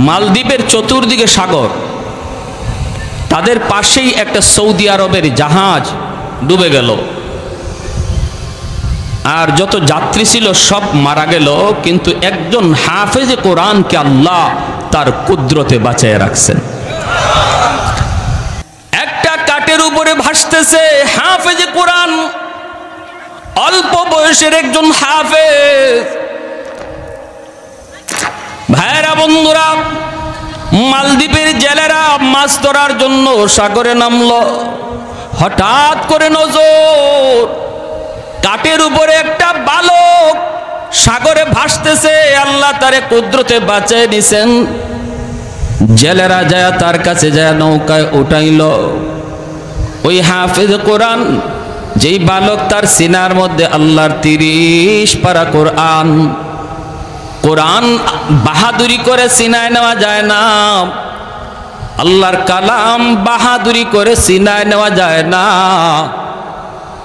মালদ্বীপের চতুর্দিকে সাগর, তাদের পাশেই একটা সৌদি আরবের জাহাজ ডুবে গেল, আর যত যাত্রী ছিল সব মারা গেল, কিন্তু একজন হাফেজে কোরআনকে আল্লাহ তার কুদরতে বাঁচিয়ে রাখছেন। একটা কাঠের উপরে ভাসতেছে হাফেজে কোরআন, অল্প বয়সের একজন হাফেজ। ভাইরা বন্ধুরা, মালদ্বীপের জেলেরা মাছ ধরার জন্য সাগরে নামলো। হঠাৎ করে নজর, কাঠের উপরে একটা বালক সাগরে ভাসতেছে, আল্লাহ তারে কুদরতে বাঁচিয়ে নিছেন। জেলেরা যায় তার কাছে যায় নৌকায় উঠাইল। ওই হাফেজ কোরআন, যেই বালক, তার সিনার মধ্যে আল্লাহর 30 পারা কোরআন। কোরআন বাহাদুরি করে সিনায় নেওয়া যায় না, আল্লাহর কালাম বাহাদুরি করে সিনায় নেওয়া যায় না।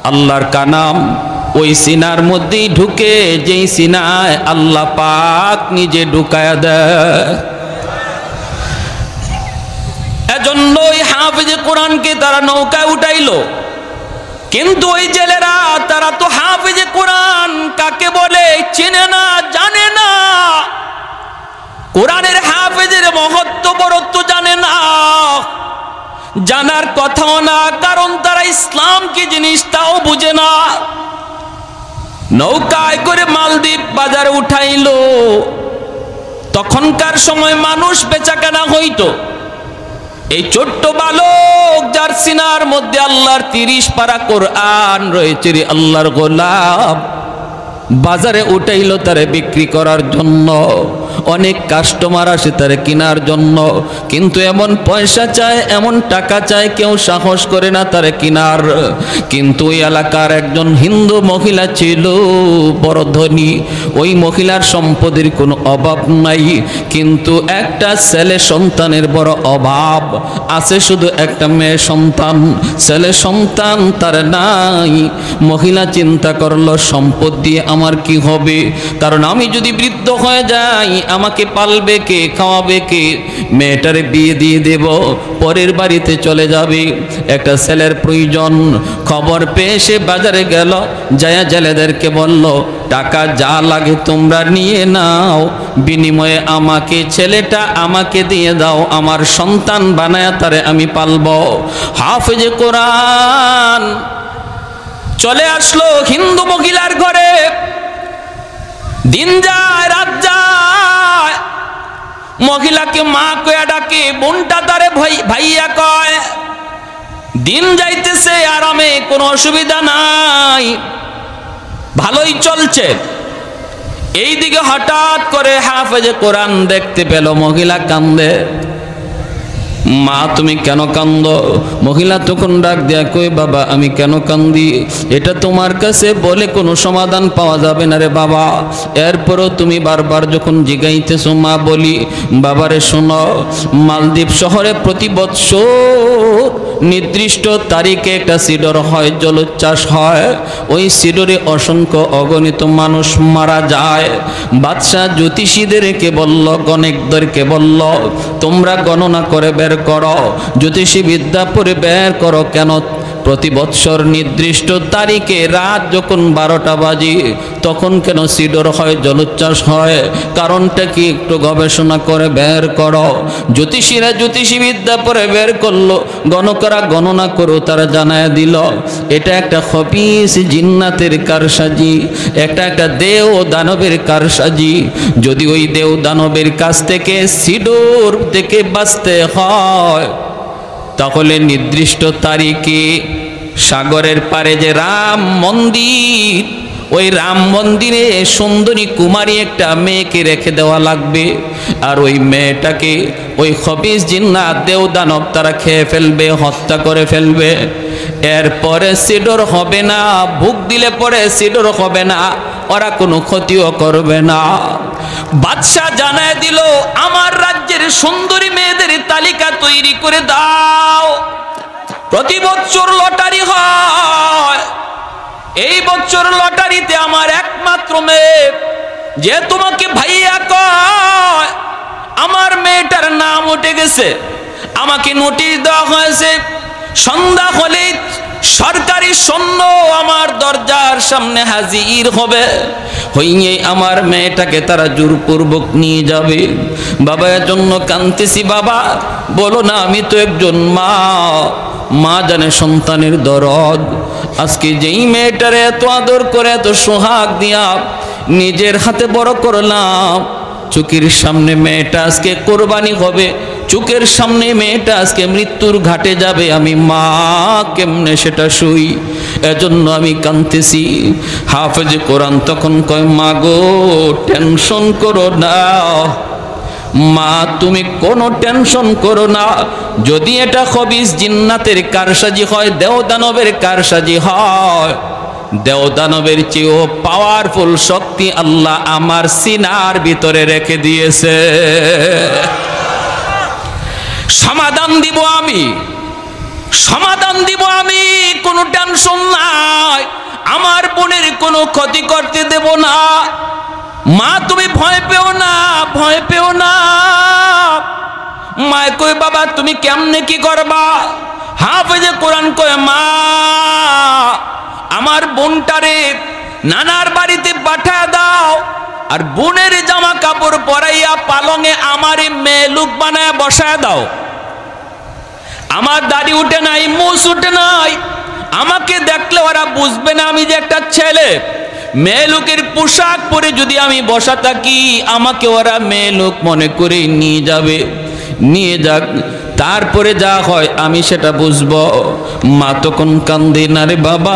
আল্লাহর কালাম ওই সিনার মধ্যেই ঢুকে, যেই সিনায় আল্লাহ পাক নিজে ঢুকায়া দেয়। এজন্য ওই হাফেজে কোরআনকে তারা নৌকায় উঠাইলো। কিন্তু ওই জেলেরা, তারা তো হাফেজে কোরআন কাকে বলে চেনে না, জানে না। কোরআনের হাফেজের মহত্ব বরত্ব জানে না, জানার কথাও না, কারণ তারা ইসলাম কি জিনিস তাও বুঝে না। নৌকায় করে মালদ্বীপ বাজারে উঠাইলো। তখনকার সময় মানুষ বেচাকেনা হইতো। এই ছোট্ট বালক, যার সিনার মধ্যে আল্লাহর 30 পারা কোরআন রয়েছে, রে আল্লাহর গোলাম, বাজারে উঠাইলো তারে বিক্রি করার জন্য। অনেক কাস্টমার আসে তারে কেনার জন্য, কিন্তু এমন পয়সা চায়, এমন টাকা চায়, কেউ সাহস করে না তারে কেনার। কিন্তু ওই এলাকার একজন হিন্দু মহিলা ছিল, বড় ধনী। ওই মহিলার সম্পদের কোনো অভাব নাই, কিন্তু একটা ছেলে সন্তানের বড় অভাব আছে, শুধু একটা মেয়ে সন্তান। ছেলে সন্তান তার নাই। মহিলা চিন্তা করলো, সম্পদ দিয়ে আমার কি হবে? কারণ আমি যদি বৃদ্ধ হয়ে যাই, আমাকে পালবে কে, খাওয়াবে কে? মেয়েটারে বিয়ে দিয়ে দেব, পরের বাড়িতে চলে যাবে। একটা ছেলের প্রয়োজন। খবর পেয়ে সে বাজারে গেল, যায়া জেলেদেরকে বলল, টাকা যা লাগে তোমরা নিয়ে নাও, বিনিময়ে আমাকে, ছেলেটা আমাকে দিয়ে দাও, আমার সন্তান বানায়া তারে আমি পালব। হাফেজে কোরআন চলে আসলো হিন্দু মহিলার ঘরে। দিন যায় রাত যায়, মহিলাকে মা কয়া ডাকে, বোনটা তারে ভাইয়া কয়। দিন যাইতেছে আরামে, কোনো অসুবিধা নাই, ভালোই চলছে। এইদিকে হঠাৎ করে হাফেজে কোরআন দেখতে পেল মহিলা কান্দে। মা তুমি কেন কান্দ? মহিলা তখন ডাক দেয়া কই, বাবা আমি কেন কান্দি? এটা তোমার কাছে বলে কোনো সমাধান পাওয়া যাবে না রে বাবা। এরপরও তুমি বারবার যখন জিগাইতেছো, মা বলি, বাবারে শোনো, মালদ্বীপ শহরে প্রতি বৎসর নির্দিষ্ট তারিখে একটা সিডর হয়, জলোচ্ছ্বাস হয়। ওই সিডরে অসংখ্য অগণিত মানুষ মারা যায়। বাদশাহ জ্যোতিষীদেরকে বলল, গণকদেরকে বলল, তোমরা গণনা করে বের করো, জ্যোতিষী বিদ্যা পড়ে বের করো, কেন প্রতি বৎসর নির্দিষ্ট তারিখে রাত যখন 12টা বাজে তখন কেন সিডর হয়, জলোচ্ছ্বাস হয়? কারণটা কি একটু গবেষণা করে বের করো। জ্যোতিষীরা জ্যোতিষী বিদ্যা পড়ে বের করলো, গণকরা গণনা করো, তারা জানায় দিল এটা একটা খবিস জিন্নাতের কারসাজি, একটা দেও দানবের কারসাজি। যদি ওই দেও দানবের কাছ থেকে সিডর থেকে বাঁচতে হয়, তাহলে নির্দিষ্ট তারিখে সাগরের পারে যে রাম মন্দির, ওই রাম মন্দিরে সুন্দরী কুমারী একটা মেয়েকে রেখে দেওয়া লাগবে। আর ওই মেয়েটাকে ওই খবিস জিন্নাত দেও দানব তারা খেয়ে ফেলবে, হত্যা করে ফেলবে। এরপরে সিডর হবে না, ভুক দিলে পরে সিডর হবে না, ওরা কোনো ক্ষতিও করবে না। বাদশাহ জানায় দিল, আমার রাজ্যের সুন্দরী মেয়েদের তালিকা তৈরি করে দাও। প্রতি বছর লটারি হয়, এই বছর লটারিতে আমার একমাত্র মেয়ে, যে তোমাকে ভাইয়া কয়, আমার মেয়েটার নাম উঠে গেছে, আমাকে নোটিশ দেওয়া হয়েছে, সন্ধ্যা হলে সরকারি সৈন্য আমার দরজার সামনে হাজির হবে, হইয়ে আমার মেয়েটাকে তারা জোরপূর্বক নিয়ে যাবে। বাবা এজন্য কাঁদতেছি, বাবা বলো না আমি তো একজন মা, মা জানে সন্তানের দরদ। আজকে যেই মেয়েটারে এত আদর করে এত সোহাগ দিয়া নিজের হাতে বড় করলাম, চোখের সামনে মেয়েটা আজকে কোরবানি হবে, চোখের সামনে মেয়েটা আজকে মৃত্যুর ঘাটে যাবে, আমি মা কেমনে সেটা শুই? এজন্য আমি কাঁদতেছি। হাফেজ কোরআন তখন কয়, মা গো টেনশন করো না, মা তুমি কোনো টেনশন করো না, যদি এটা খবিস জিন্নাতের কারসাজি হয়, দেওদানবের কারসাজি হয়, দেওদানবের চেয়েও পাওয়ারফুল শক্তি আল্লাহ আমার সিনার ভিতরে রেখে দিয়েছে। সমাধান দিব আমি, সমাধান দিব আমি, কোনো টেনশন নাই, আমার বোনের কোনো ক্ষতি করতে দেব না। মা তুমি ভয় পেও না, ভয় পেও না। মা কই বাবা তুমি কেমনে কি করবা? হাফেজে কোরআন কয়, মা আমার বোনটারে নানার বাড়িতে পাঠা দাও, আর বোনের জামা কাপড় পরাইয়া পালঙে আমারে মেয়ে লোক বানায় বসায় দাও। আমার দাড়ি উঠে নাই, মুছ উঠে নাই, আমাকে দেখলে ওরা বুঝবে না আমি যে একটা ছেলে। মেয়ে লোকের পোশাক পরে যদি আমি বসা থাকি, আমাকে ওরা মেয়ে লোক মনে করে নিয়ে যাবে। নিয়ে যাক, তারপরে যা হয় আমি সেটা বুঝবো। মা তখন কান্দে, না রে বাবা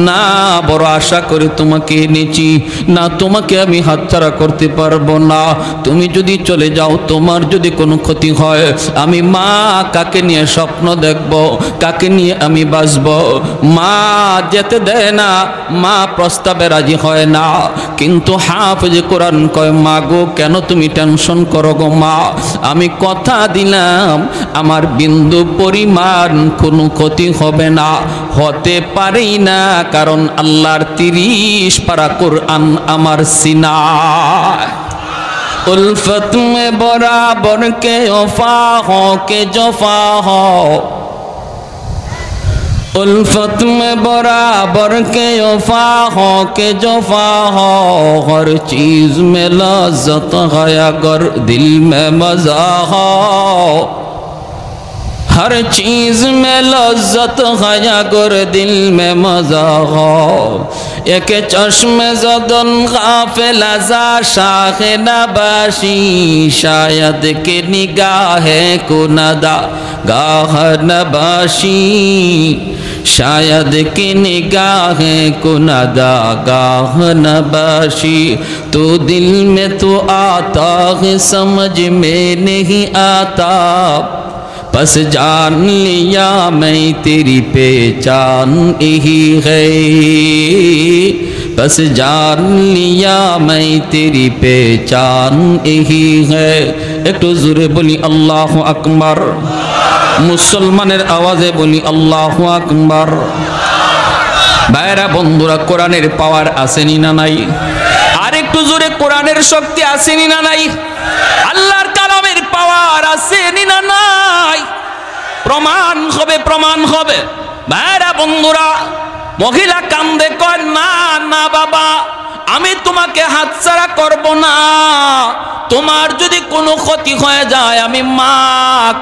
না, বড় আশা করে তোমাকে এনেছি, না তোমাকে আমি হাতছাড়া করতে পারবো না। তুমি যদি চলে যাও, তোমার যদি কোনো ক্ষতি হয়, আমি মা কাকে নিয়ে স্বপ্ন দেখব, কাকে নিয়ে আমি বাঁচব? মা যেতে দেয় না, মা প্রস্তাবে রাজি হয় না। কিন্তু হাফেজ কোরআন কয়, মা গো কেন তুমি টেনশন করো গো মা, আমি কথা দিলাম আমার বিন্দু পরিমাণ কোনো ক্ষতি হবে না, হতে পারেই না, কারণ আল্লাহর 30 পারা কোরআন আমার সিনায়। উলফত মে বরাবর কে ওফা হো কে জফা হো, उल्फत में बराबर के वफा हो के जफा हो, हर चीज में लज्जत है अगर दिल में मजा हो, हर चीज में लज्जत है अगर दिल में मजा हो, एक चश्मे ज़दन गाफिल अज़ा शाख नबाशी, शायद के निगाह कुनदा गाह नबाशी, शायद की निगाह कुनदा गाह नबाशी, तो दिल में तो आता है समझ में नहीं आता, बस जान लिया मैं तेरी पहचान यही है, बस जान लिया मैं तेरी पहचान यही है। एक तो जोरे बोली अल्लाह अकबर, মুসলমানের আওয়াজে বলি আল্লাহু আকবার। ভাইরা বন্ধুরা, কোরআনের পাওয়ার আসেনি না নাই? আর একটু জোরে কোরআনের শক্তি আসেনি না নাই? আল্লাহর কালামের পাওয়ার আসেনি না নাই? প্রমাণ হবে, প্রমাণ হবে। ভাইরা বন্ধুরা, মহিলা কান্দে কয়, না না বাবা আমি তোমাকে হাতছাড়া করব না, তোমার যদি কোনো ক্ষতি হয়ে যায় আমি মা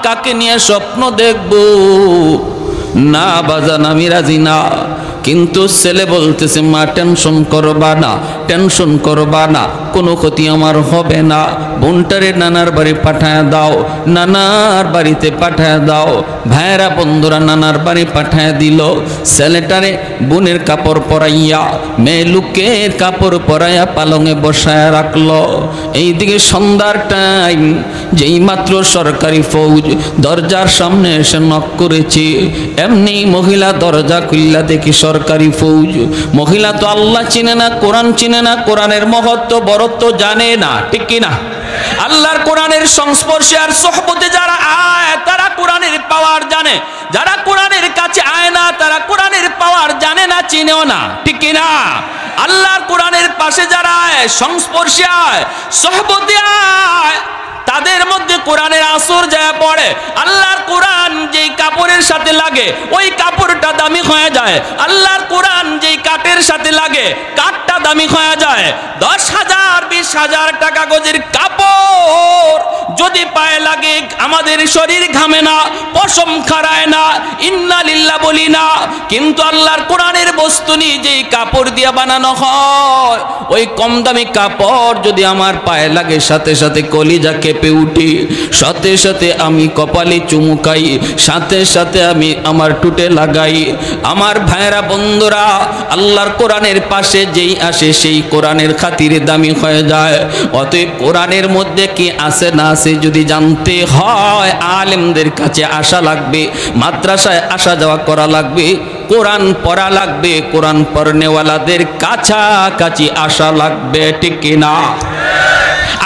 কাকে নিয়ে স্বপ্ন দেখব? না বাজান আমি রাজি না। কিন্তু ছেলে বলতেছে, মা টেনশন করবা না, টেনশন করবা না, কোনো ক্ষতি আমার হবে না, বোনটারে নানার বাড়ি পাঠায় দাও, নানার বাড়িতে পাঠায় দাও। ভাইরা বন্ধুরা নানার বাড়ি পাঠায় দিল। ছেলেটারে বোনের কাপড় পরাইয়া, মেয়ে লোকের কাপড় পরাইয়া পালঙে বসায় রাখলো। এইদিকে সন্ধ্যার টাইম, যেই মাত্র সরকারি ফৌজ দরজার সামনে এসে নক করেছে, এমনি মহিলা দরজা খুললা দেখি সরকারি ফৌজ। মহিলা তো আল্লাহ চিনে না, কোরআন চিনে না, কোরআনের মহত্ব বড়ত্ব জানে না, ঠিক কিনা? আল্লাহর কোরআনের সংস্পর্শে আর সোহবতে যারা আয় তারা কোরআনের পাওয়ার জানে, যারা কোরআনের কাছে আয় না তারা কোরআনের পাওয়ার জানে না, চিনেও না, ঠিক কিনা? আল্লাহর কোরআনের পাশে যারা আয়, সংস্পর্শে আয়, সোহবতে আয়, তাদের মধ্যে কোরআনের আসর যায় পড়ে। আল্লাহর কোরআন যেই কাপড়ের সাথে লাগে ওই কাপড়টা দামি হয়ে যায়। আল্লাহর কোরআন যেই কাঠের সাথে লাগে কাঠটা দামি হয়ে যায়। 10,000 20,000 টাকা গজের কাপড় যদি পায়ে লাগে আমাদের শরীর ঘামে না, পশম খাড়ায় না, ইন্না লিল্লাহ বলি না। কিন্তু আল্লাহর কোরআনের বস্তু নিয়ে যেই কাপড় দিয়ে বানানো হয় ওই কম দামি কাপড় যদি আমার পায়ে লাগে সাথে সাথে কলিজা কেঁপে উঠি, সাথে সাথে আমি কপালে চুমুকাই, সাথে সাথে আমি আমার টুটে লাগাই। আমার ভাইরা বন্ধুরা, আল্লাহর কোরআনের পাশে যেই আসে সেই কোরআনের খাতিরে দামি হয়ে যায়। অতএব কোরআনের মধ্যে কি আছে না আছে যদি জানতে হয় আলেমদের কাছে আসা লাগবে, মাদ্রাসায় আসা যাওয়া করা লাগবে, কোরআন পড়া লাগবে, কোরআন পড়নেওয়ালাদের কাছাকাছি আসা লাগবে, ঠিক কিনা?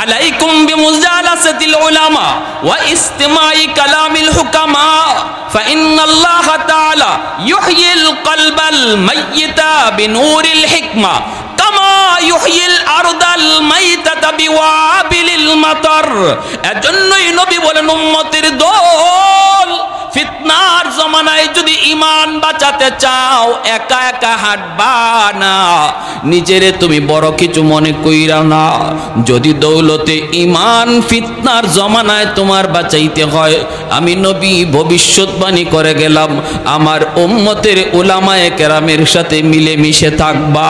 আলাইকুম বিমুজালাসাতিল উলামা ওয়া ইসতিমাই কালামিল হুকামা ফাইন্নাল্লাহা তাআলা ইউহয়িল কলবাল মাইয়িতা বিনূরিল হিকমা কামা ইউহয়িল আরদাল মাইতাতা বিওয়াবিলিল মাতার। এজন্যই নবী বলেন উম্মতের দল, ফিতনার জমানায় যদি ঈমান বাঁচাতে চাও একা একা হাঁটবা না, নিজেরে তুমি বড় কিছু মনে কইরা না। যদি দৌলতে ঈমান ফিতনার জমানায় তোমার বাঁচাইতে হয়, আমি নবী ভবিষ্যৎবাণী করে গেলাম আমার উম্মতের উলামায়ে কেরামের সাথে মিলেমিশে থাকবা।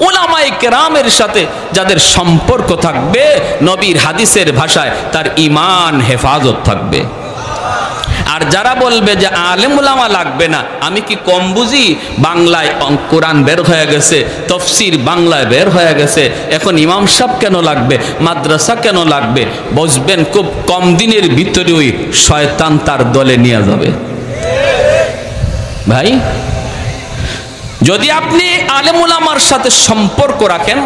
উলামায়ে কেরামের সাথে যাদের সম্পর্ক থাকবে নবীর হাদিসের ভাষায় তার ঈমান হেফাজত থাকবে। আর যারা বলবে যে আলেম উলামা লাগবে না, আমি কি কম বুঝি? বাংলায় কোরআন বের হয়ে গেছে, তফসির বাংলায় বের হয়ে গেছে, এখন ইমাম সাহেব কেন লাগবে, মাদ্রাসা কেন লাগবে? বুঝবেন খুব কম দিনের ভিতরে ওই শয়তান তার দলে নিয়ে যাবে। ভাই, যদি আপনি আলেম উলামার সাথে সম্পর্ক রাখেন,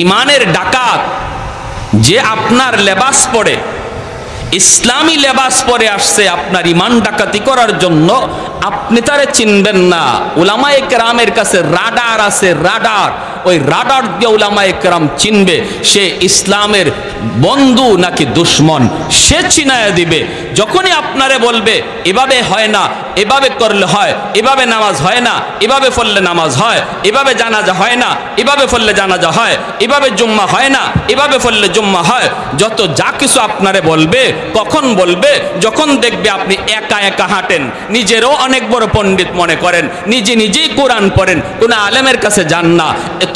ইমানের ডাকাত যে আপনার লেবাস পরে, ইসলামী লেবাস পরে আসছে আপনার ইমান ডাকাতি করার জন্য, আপনি তারে চিনবেন না। উলামায়ে কেরামের কাছে রাডার আছে, রাডার। ওই রাডার দিয়ে উলামায়ে কেরাম চিনবে সে ইসলামের বন্ধু নাকি দুশ্মন, সে চিনায়া দিবে। যখনই আপনারে বলবে এভাবে হয় না, এভাবে করলে হয়, এভাবে নামাজ হয় না, এভাবে পড়লে নামাজ হয়, এভাবে জানাজা হয় না, এভাবে পড়লে জানাজা হয়, এভাবে জুম্মা হয় না, এভাবে পড়লে জুম্মা হয়, যত যা কিছু আপনারে বলবে, কখন বলবে? যখন দেখবে আপনি একা একা হাঁটেন, নিজেরও অনেক বড় পণ্ডিত মনে করেন, নিজে নিজেই কোরআন পড়েন, কোন আলেমের কাছে যান না,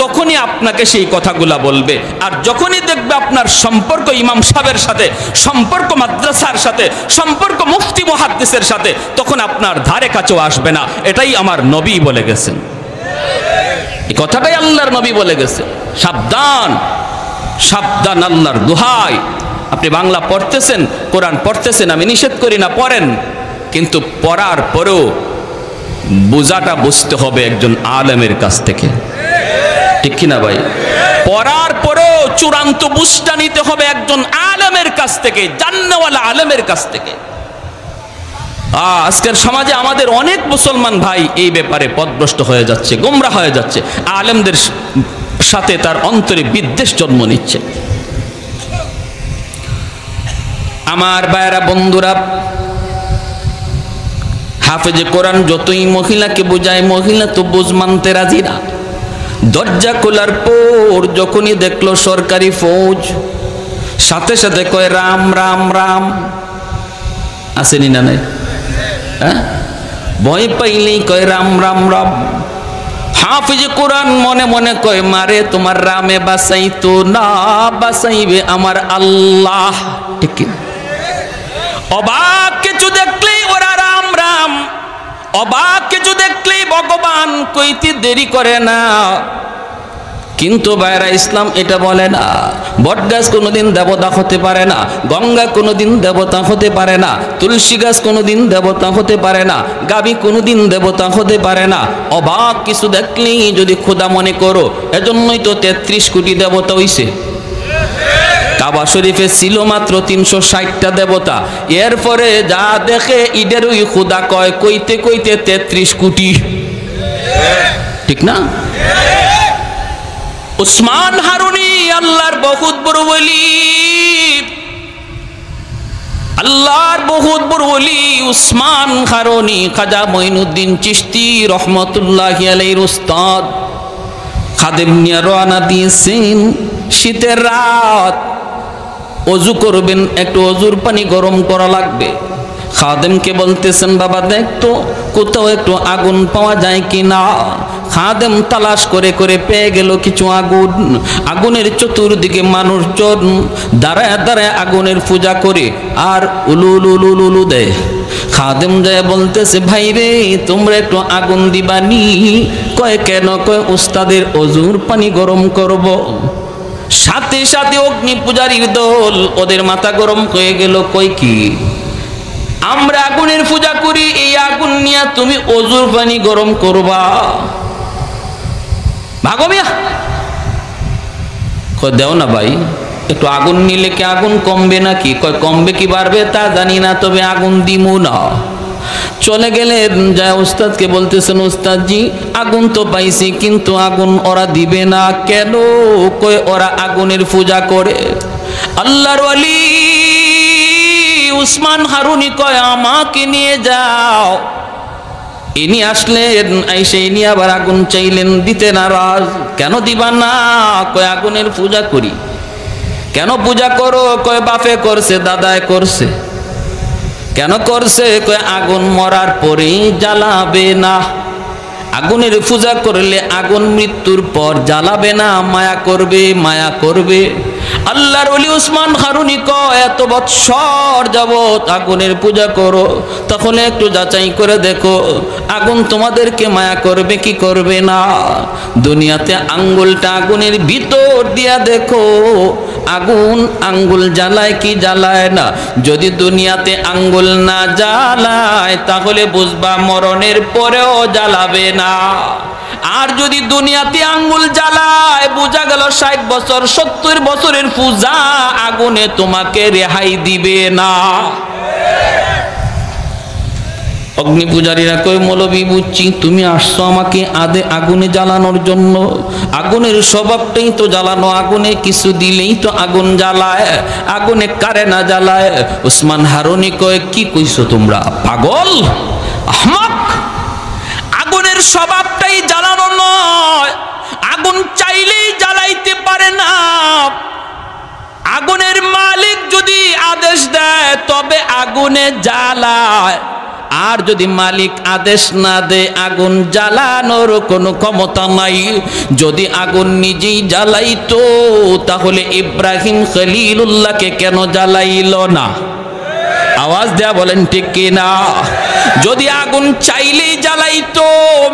তখনই আপনাকে সেই কথাগুলা বলবে। আর যখনই দেখবে আপনার সম্পর্ক ইমাম সাহেবের সাথে, সম্পর্ক মাদ্রাসার সাথে, সম্পর্ক মুফতি মুহাদ্দিসের সাথে, তখন আপনার ধারে কাছেও আসবে না। এটাই আমার নবী বলে গেছেন, এই কথাটাই আল্লাহর নবী বলে গেছে। সাবধান, সাবধান, আল্লাহর দোহাই। আপনি বাংলা পড়তেছেন, কোরআন পড়তেছেন, আমি নিষেধ করি না, পড়েন, কিন্তু পড়ার পরেও বোঝাটা বুঝতে হবে একজন আলেমের কাছ থেকে, ঠিক কিনা ভাই? পড়ার পরেও চূড়ান্ত বুঝটা নিতে হবে একজন আলেমের কাছ থেকে, জান্নাওয়ালা আলেমের কাছ থেকে। আজকের সমাজে আমাদের অনেক মুসলমান ভাই এই ব্যাপারে পথভ্রষ্ট হয়ে যাচ্ছে, গোমরা হয়ে যাচ্ছে, আলেমদের সাথে তার অন্তরে বিদ্বেষ জন্ম নিচ্ছে। আমার ভাইরা বন্ধুরা, হাফেজে কোরআন যতই মহিলাকে বোঝায়, মহিলা তো বুঝ মানতে রাজি না। দরজা খোলার পর যখনই দেখলো সরকারি ফৌজ, সাথে সাথে কয় রাম রাম রাম। আসেনি না নাই? হ্যাঁ, ভয় পাইলেই কয় রাম রাম রাম। হাফেজে কোরআন মনে মনে কয় মারে তোমার রামে বাঁচাইতো না, বাঁচাইবে আমার আল্লাহ, ঠিক কি? অবাক কিছু দেখলেই ওরা রাম রাম, অবাক কিছু দেখলেই ভগবান কইতে দেরি করে না। কিন্তু ভাইরা, ইসলাম এটা বলে না। বটগাছ কোনোদিন দেবতা হতে পারে না, গঙ্গা কোনোদিন দেবতা হতে পারে না, তুলসী গাছ কোনোদিন দেবতা হতে পারে না, গাভী কোনোদিন দেবতা হতে পারে না। অবাক কিছু দেখলেই যদি খোদা মনে করো, এজন্যই তো 33 কোটি দেবতা হইছে। কাবা শরীফে ছিল মাত্র 360টা দেবতা, এরপরে যা দেখে ইডেরই খোদা কয়, কইতে কইতে 33 কোটি, ঠিক না? উসমান হারুনি আল্লাহর বহুত বড় ওলি, আল্লাহর বহুত বড় ওলি উসমান হারুনি খাজা মঈনুদ্দিন চিশতি রহমতুল্লাহি আলাইহির উস্তাদ। খাদেম নিয়ে রওনা দিয়েছেন, শীতের রাত, অজু করবেন, একটু অজুর পানি গরম করা লাগবে। খাদেমকে বলতেছেন, বাবা দেখ তো কোথাও একটু আগুন পাওয়া যায় কি না। খাদেম তালাশ করে করে পেয়ে গেল কিছু আগুন। আগুনের চতুর্দিকে মানুষজন দাঁড়ায় দাঁড়ায় আগুনের পূজা করে আর উলু উলু উলু উলু দেয়। খাদেম যায় বলতেছে, ভাই রে তোমরা একটু আগুন দিবানি? কয় কেন? কয় উস্তাদের অজুর পানি গরম করব। সাথে সাথে অগ্নি পূজারীর দল, ওদের মাথা গরম হয়ে গেল। কই কি আমরা আগুনের পূজা করি, এই আগুন নিয়ে তুমি অজুর পানি গরম করবা? ভাগো মিয়া। কয় দেও না ভাই, একটু আগুন নিলে কি আগুন কমবে নাকি? কয় কমবে কি বাড়বে তা জানি না, তবে আগুন দিমু না। চলে গেলেন, যায় উস্তাদকে বলতেছেন, উস্তাদজি আগুন তো পাইছি কিন্তু আগুন ওরা দিবে না কেন? কয় ওরা আগুনের পূজা করে। আল্লাহর ওলি উসমান হারুনি কয় আমাকে নিয়ে যাও। ইনি আসলেন, আইসে ইনি আবার আগুন চাইলেন, দিতে নারাজ। কেন দিবা না? কয় আগুনের পূজা করি। কেন পূজা করো? কয় বাপে করছে, দাদায় করছে। কেন করছে? কয় আগুন মরার পরে জ্বালাবে না। আগুনের পূজা করলে আগুন মৃত্যুর পর জ্বালাবে না, মায়া করবে, মায়া করবে। আল্লাহর ওলি উসমান হারুনি কয় এত বৎসর যাবত আগুনের পূজা করো, তাহলে একটু যাচাই করে দেখো আগুন তোমাদেরকে মায়া করবে কি করবে না। দুনিয়াতে আঙ্গুলটা আগুনের ভিতর দিয়া দেখো, আগুন আঙ্গুল জ্বালায় কি জ্বালায় না। যদি দুনিয়াতে আঙ্গুল না জ্বালায় তাহলে বুঝবা মরণের পরেও জ্বালাবে না। আর যদি দুনিয়াতে আঙ্গুল জ্বালায় বোঝা গেল 60 বছর 70 বছরের পূজা আগুনে তোমাকে রেহাই দিবে না। অগ্নি পূজারীরা কয় মৌলবী বুঝছি তুমি আসছো আমাকে আগুনে জ্বালানোর জন্য। আগুনের স্বভাবটাই তো জ্বালানো, আগুনে কিছু দিলেই তো আগুন জ্বালায়, আগুনে কারে না জ্বালায়। উসমান হারুনি কয় কি কইছো তোমরা পাগল আহমক? আগুনের স্বভাবটাই জ্বালানো নয়, আগুন চাইলেই জ্বালাইতে পারে না। আগুনের মালিক যদি আদেশ দেয় তবে আগুনে জ্বালায়, আর যদি মালিক আদেশ না দেয় আগুন জ্বালানোর কোনো ক্ষমতা নাই। যদি আগুন নিজেই জ্বালাইতো তাহলে ইব্রাহিম খলিলুল্লাহকে কেন জ্বালাইল না? আওয়াজ দেয়া বলেন ঠিক কিনা? যদি আগুন চাইলেই জ্বালাইতো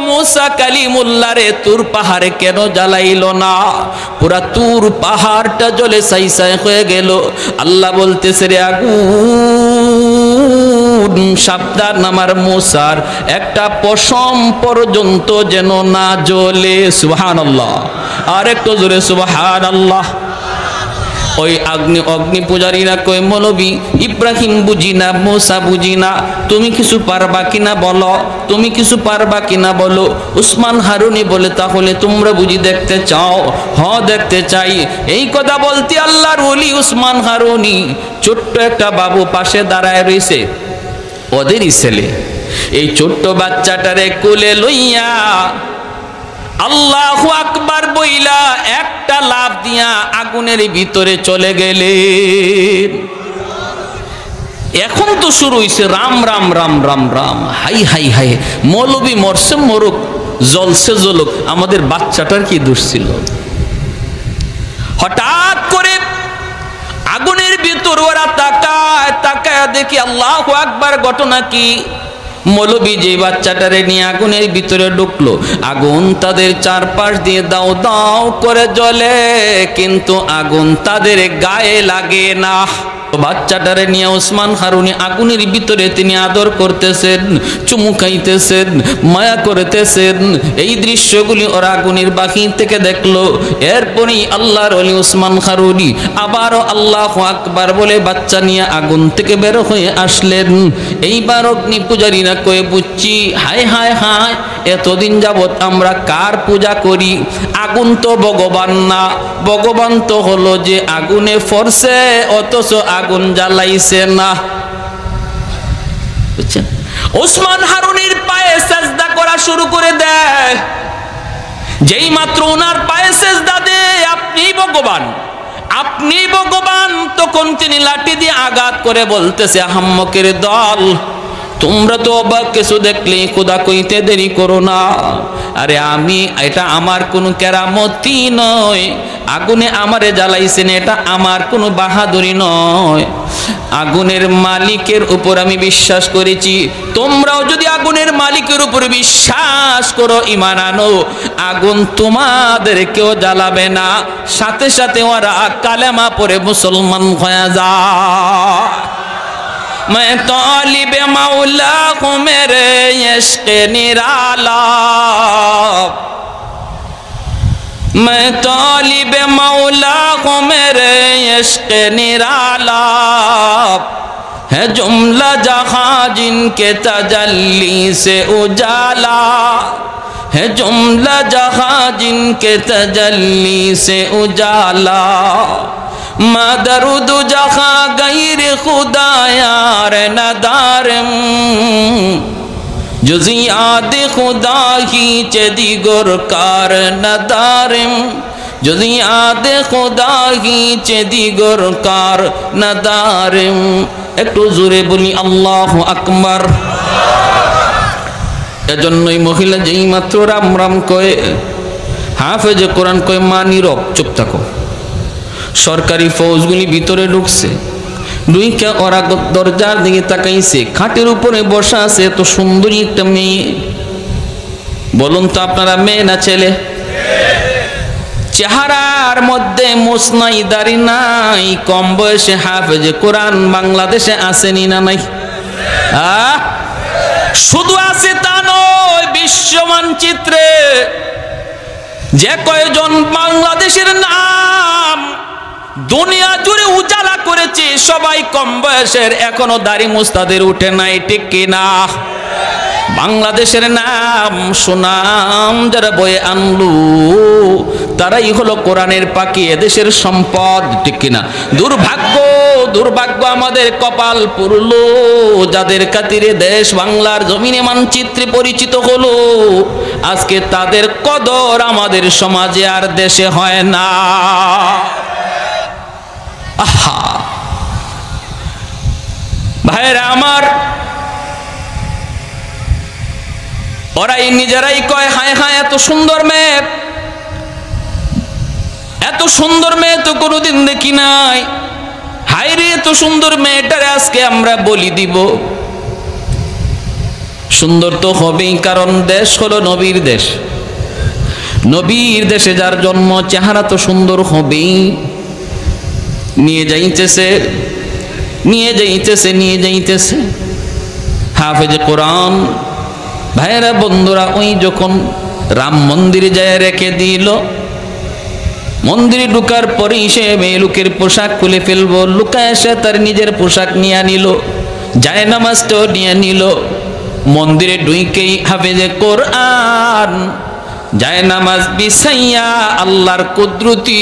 মুসা কালিমুল্লাহরে তুর পাহাড়ে কেন জ্বালাইল না? পুরা তুর পাহাড়টা জ্বলে ছাই হয়ে গেল। আল্লাহ বলতেছে রে আগুন সাবধান, আমার মুসার একটা পশম পর্যন্ত যেন না জ্বলে। সুবহানাল্লাহ, আর একটু জোরে সুবহানাল্লাহ। ওই অগ্নি পূজারীরা কই মৌলবী ইব্রাহিম বুঝি না, মুসা বুঝি না, তুমি কিছু পারবা কিনা বলো, তুমি কিছু পারবা কিনা বলো। উসমান হারুনি বলে তাহলে তোমরা বুঝি দেখতে চাও? হ দেখতে চাই। এই কথা বলতে আল্লাহর ওলি উসমান হারুনি ছোট্ট একটা বাবু পাশে দাঁড়ায় রয়েছে, ওদেরই ছেলে। এই ছোট্ট বাচ্চাটারে কোলে লইয়া আল্লাহু আকবার বইলা একটা লাফ দিয়া আগুনের ভিতরে চলে গেলেন। এখন তো শুরু হইছে Ram Ram Ram Ram Ram, high high high, মৌলবী মরছে মরুক, জ্বলছে জ্বলুক, আমাদের বাচ্চাটার কি দোষ ছিল? হঠাৎ করে আগুনের ভিতর ওরা তাকায় তাকায় দেখি আল্লাহু আকবার, ঘটনা কি? মৌলবী যে বাচ্চাটারে নিয়ে আগুনের ভিতরে ঢুকলো, আগুন তাদের চারপাশ দিয়ে দাও দাও করে জ্বলে, কিন্তু আগুন তাদের গায়ে লাগে না। বাচ্চাটারে নিয়ে উসমান হারুনি আগুনের ভিতরে তিনি আদর করতেছেন, চুমু খাইতেছেন, মায়া করতেছেন। এই দৃশ্যগুলি ওরা আগুনের বাহির থেকে দেখলো। এরপরেই আল্লাহর ওলি উসমান হারুনি আবারও আল্লাহু আকবার বলে বাচ্চা নিয়ে আগুন থেকে বের হয়ে আসলেন। এইবার অগ্নি পূজারীরা কয়ে বুঝছি, হায় হায় হায়, এতদিন যাবৎ আমরা কার পূজা করি? আগুন তো ভগবান না, ভগবান তো হলো যে আগুনে ফরছে অথচ আগুন জ্বালাইছে না। বুঝছেন? ওসমান হারুনির পায়ে সেজদা করা শুরু করে দেয়। যেই মাত্র ওনার পায়ে সেজদা দেয় আপনি ভগবান, আপনি ভগবান, তখন তিনি লাঠি দিয়ে আঘাত করে বলতেছে, আহাম্মকের দল, তোমরা তো অবাক কিছু দেখলে খোদা কইতে দেরি করো না। আরে আমি, এটা আমার কোনো কেরামতি নয়, আগুনে আমারে জ্বালাইছেন, এটা আমার কোনো বাহাদুরি নয়, আগুনের মালিকের উপর আমি বিশ্বাস করেছি। তোমরাও যদি আগুনের মালিকের উপর বিশ্বাস করো, ঈমান আনো, আগুন তোমাদেরকেও জ্বালাবে না, সাথে সাথে ওরা কালেমা পড়ে মুসলমান হয়ে যায়। मैं तालिब मौला हूँ मेरे इश्क़ निराला, मैं तालिब मौला हूँ मेरे इश्क़ निराला, है जुमला जहाँ जिनके तजल्ली से उजाला, है जुमला जहाँ जिनके तजल्ली से उजाला, मदरुद जहाँ गैर खुदा यार नदारम, जुज़ियात खुदा ही चे दिगर कार नदारम, जुज़ियात खुदा ही चे दिगर कार नदारम। একটু জোরে বলি আল্লাহু আকবার। এজন্যই মহিলা যেই মাত্র রাম রাম কয়, হাফেজে কোরআন কয়, মা নীরব, চুপ থাকো। সরকারি ফৌজগুলি ভিতরে ঢুকছে, ঢুইকা ওরা দরজার দিকে তাকাইছে, খাটের উপরে বসা আছে এত সুন্দরী একটা মেয়ে। বলুন তো আপনারা মেয়ে না ছেলে? চেহারার মধ্যে মোছ নাই, দাড়ি নাই, কম বয়সে হাফেজে কোরআন বাংলাদেশে আসেনি না নাই? শুধু আছে তা নয়, বিশ্ব মানচিত্রে যে কয়জন বাংলাদেশের নাম দুনিয়া জুড়ে উজালা করেছে সবাই কম বয়সের, এখনো দাড়ি মুস্তাদের উঠে নাই, ঠিক কিনা? বাংলাদেশের নাম সুনাম যারা বয়ে আনলো তারাই হলো কোরআনের পাখি, এদেশের সম্পদ, ঠিক কিনা? দুর্ভাগ্য, দুর্ভাগ্য আমাদের কপাল পুরলো, যাদের খাতিরে দেশ বাংলার জমিনে মানচিত্রে পরিচিত হলো, আজকে তাদের কদর আমাদের সমাজে আর দেশে হয় না। আহা ভাইরা আমার, ওরাই নিজেরাই কয়, হায় হায় এত সুন্দর মেয়ে, এত সুন্দর মেয়ে তো কোনোদিন দেখি নাই, হায় রে এত সুন্দর মেয়েটারে আজকে আমরা বলি দিব। সুন্দর তো হবেই, কারণ দেশ হলো নবীর দেশ, নবীর দেশে যার জন্ম, চেহারা তো সুন্দর হবেই। নিয়ে যাইতেছে, নিয়ে যাইতেছে, নিয়ে যাইতেছে হাফেজে কোরআন। ভাইরা বন্ধুরা, ওই যখন রাম মন্দিরে যায় রেখে দিল, মন্দিরে ঢুকার পরেই সে মেয়ে লোকের পোশাক খুলে ফেলবো, লুকায় এসে তার নিজের পোশাক নিয়ে নিল, যায় নামাজটাও নিয়ে নিল। মন্দিরে ঢুকেই হাফেজে কোরআন যায় নামাজ বিছাইয়া আল্লাহর কুদরতি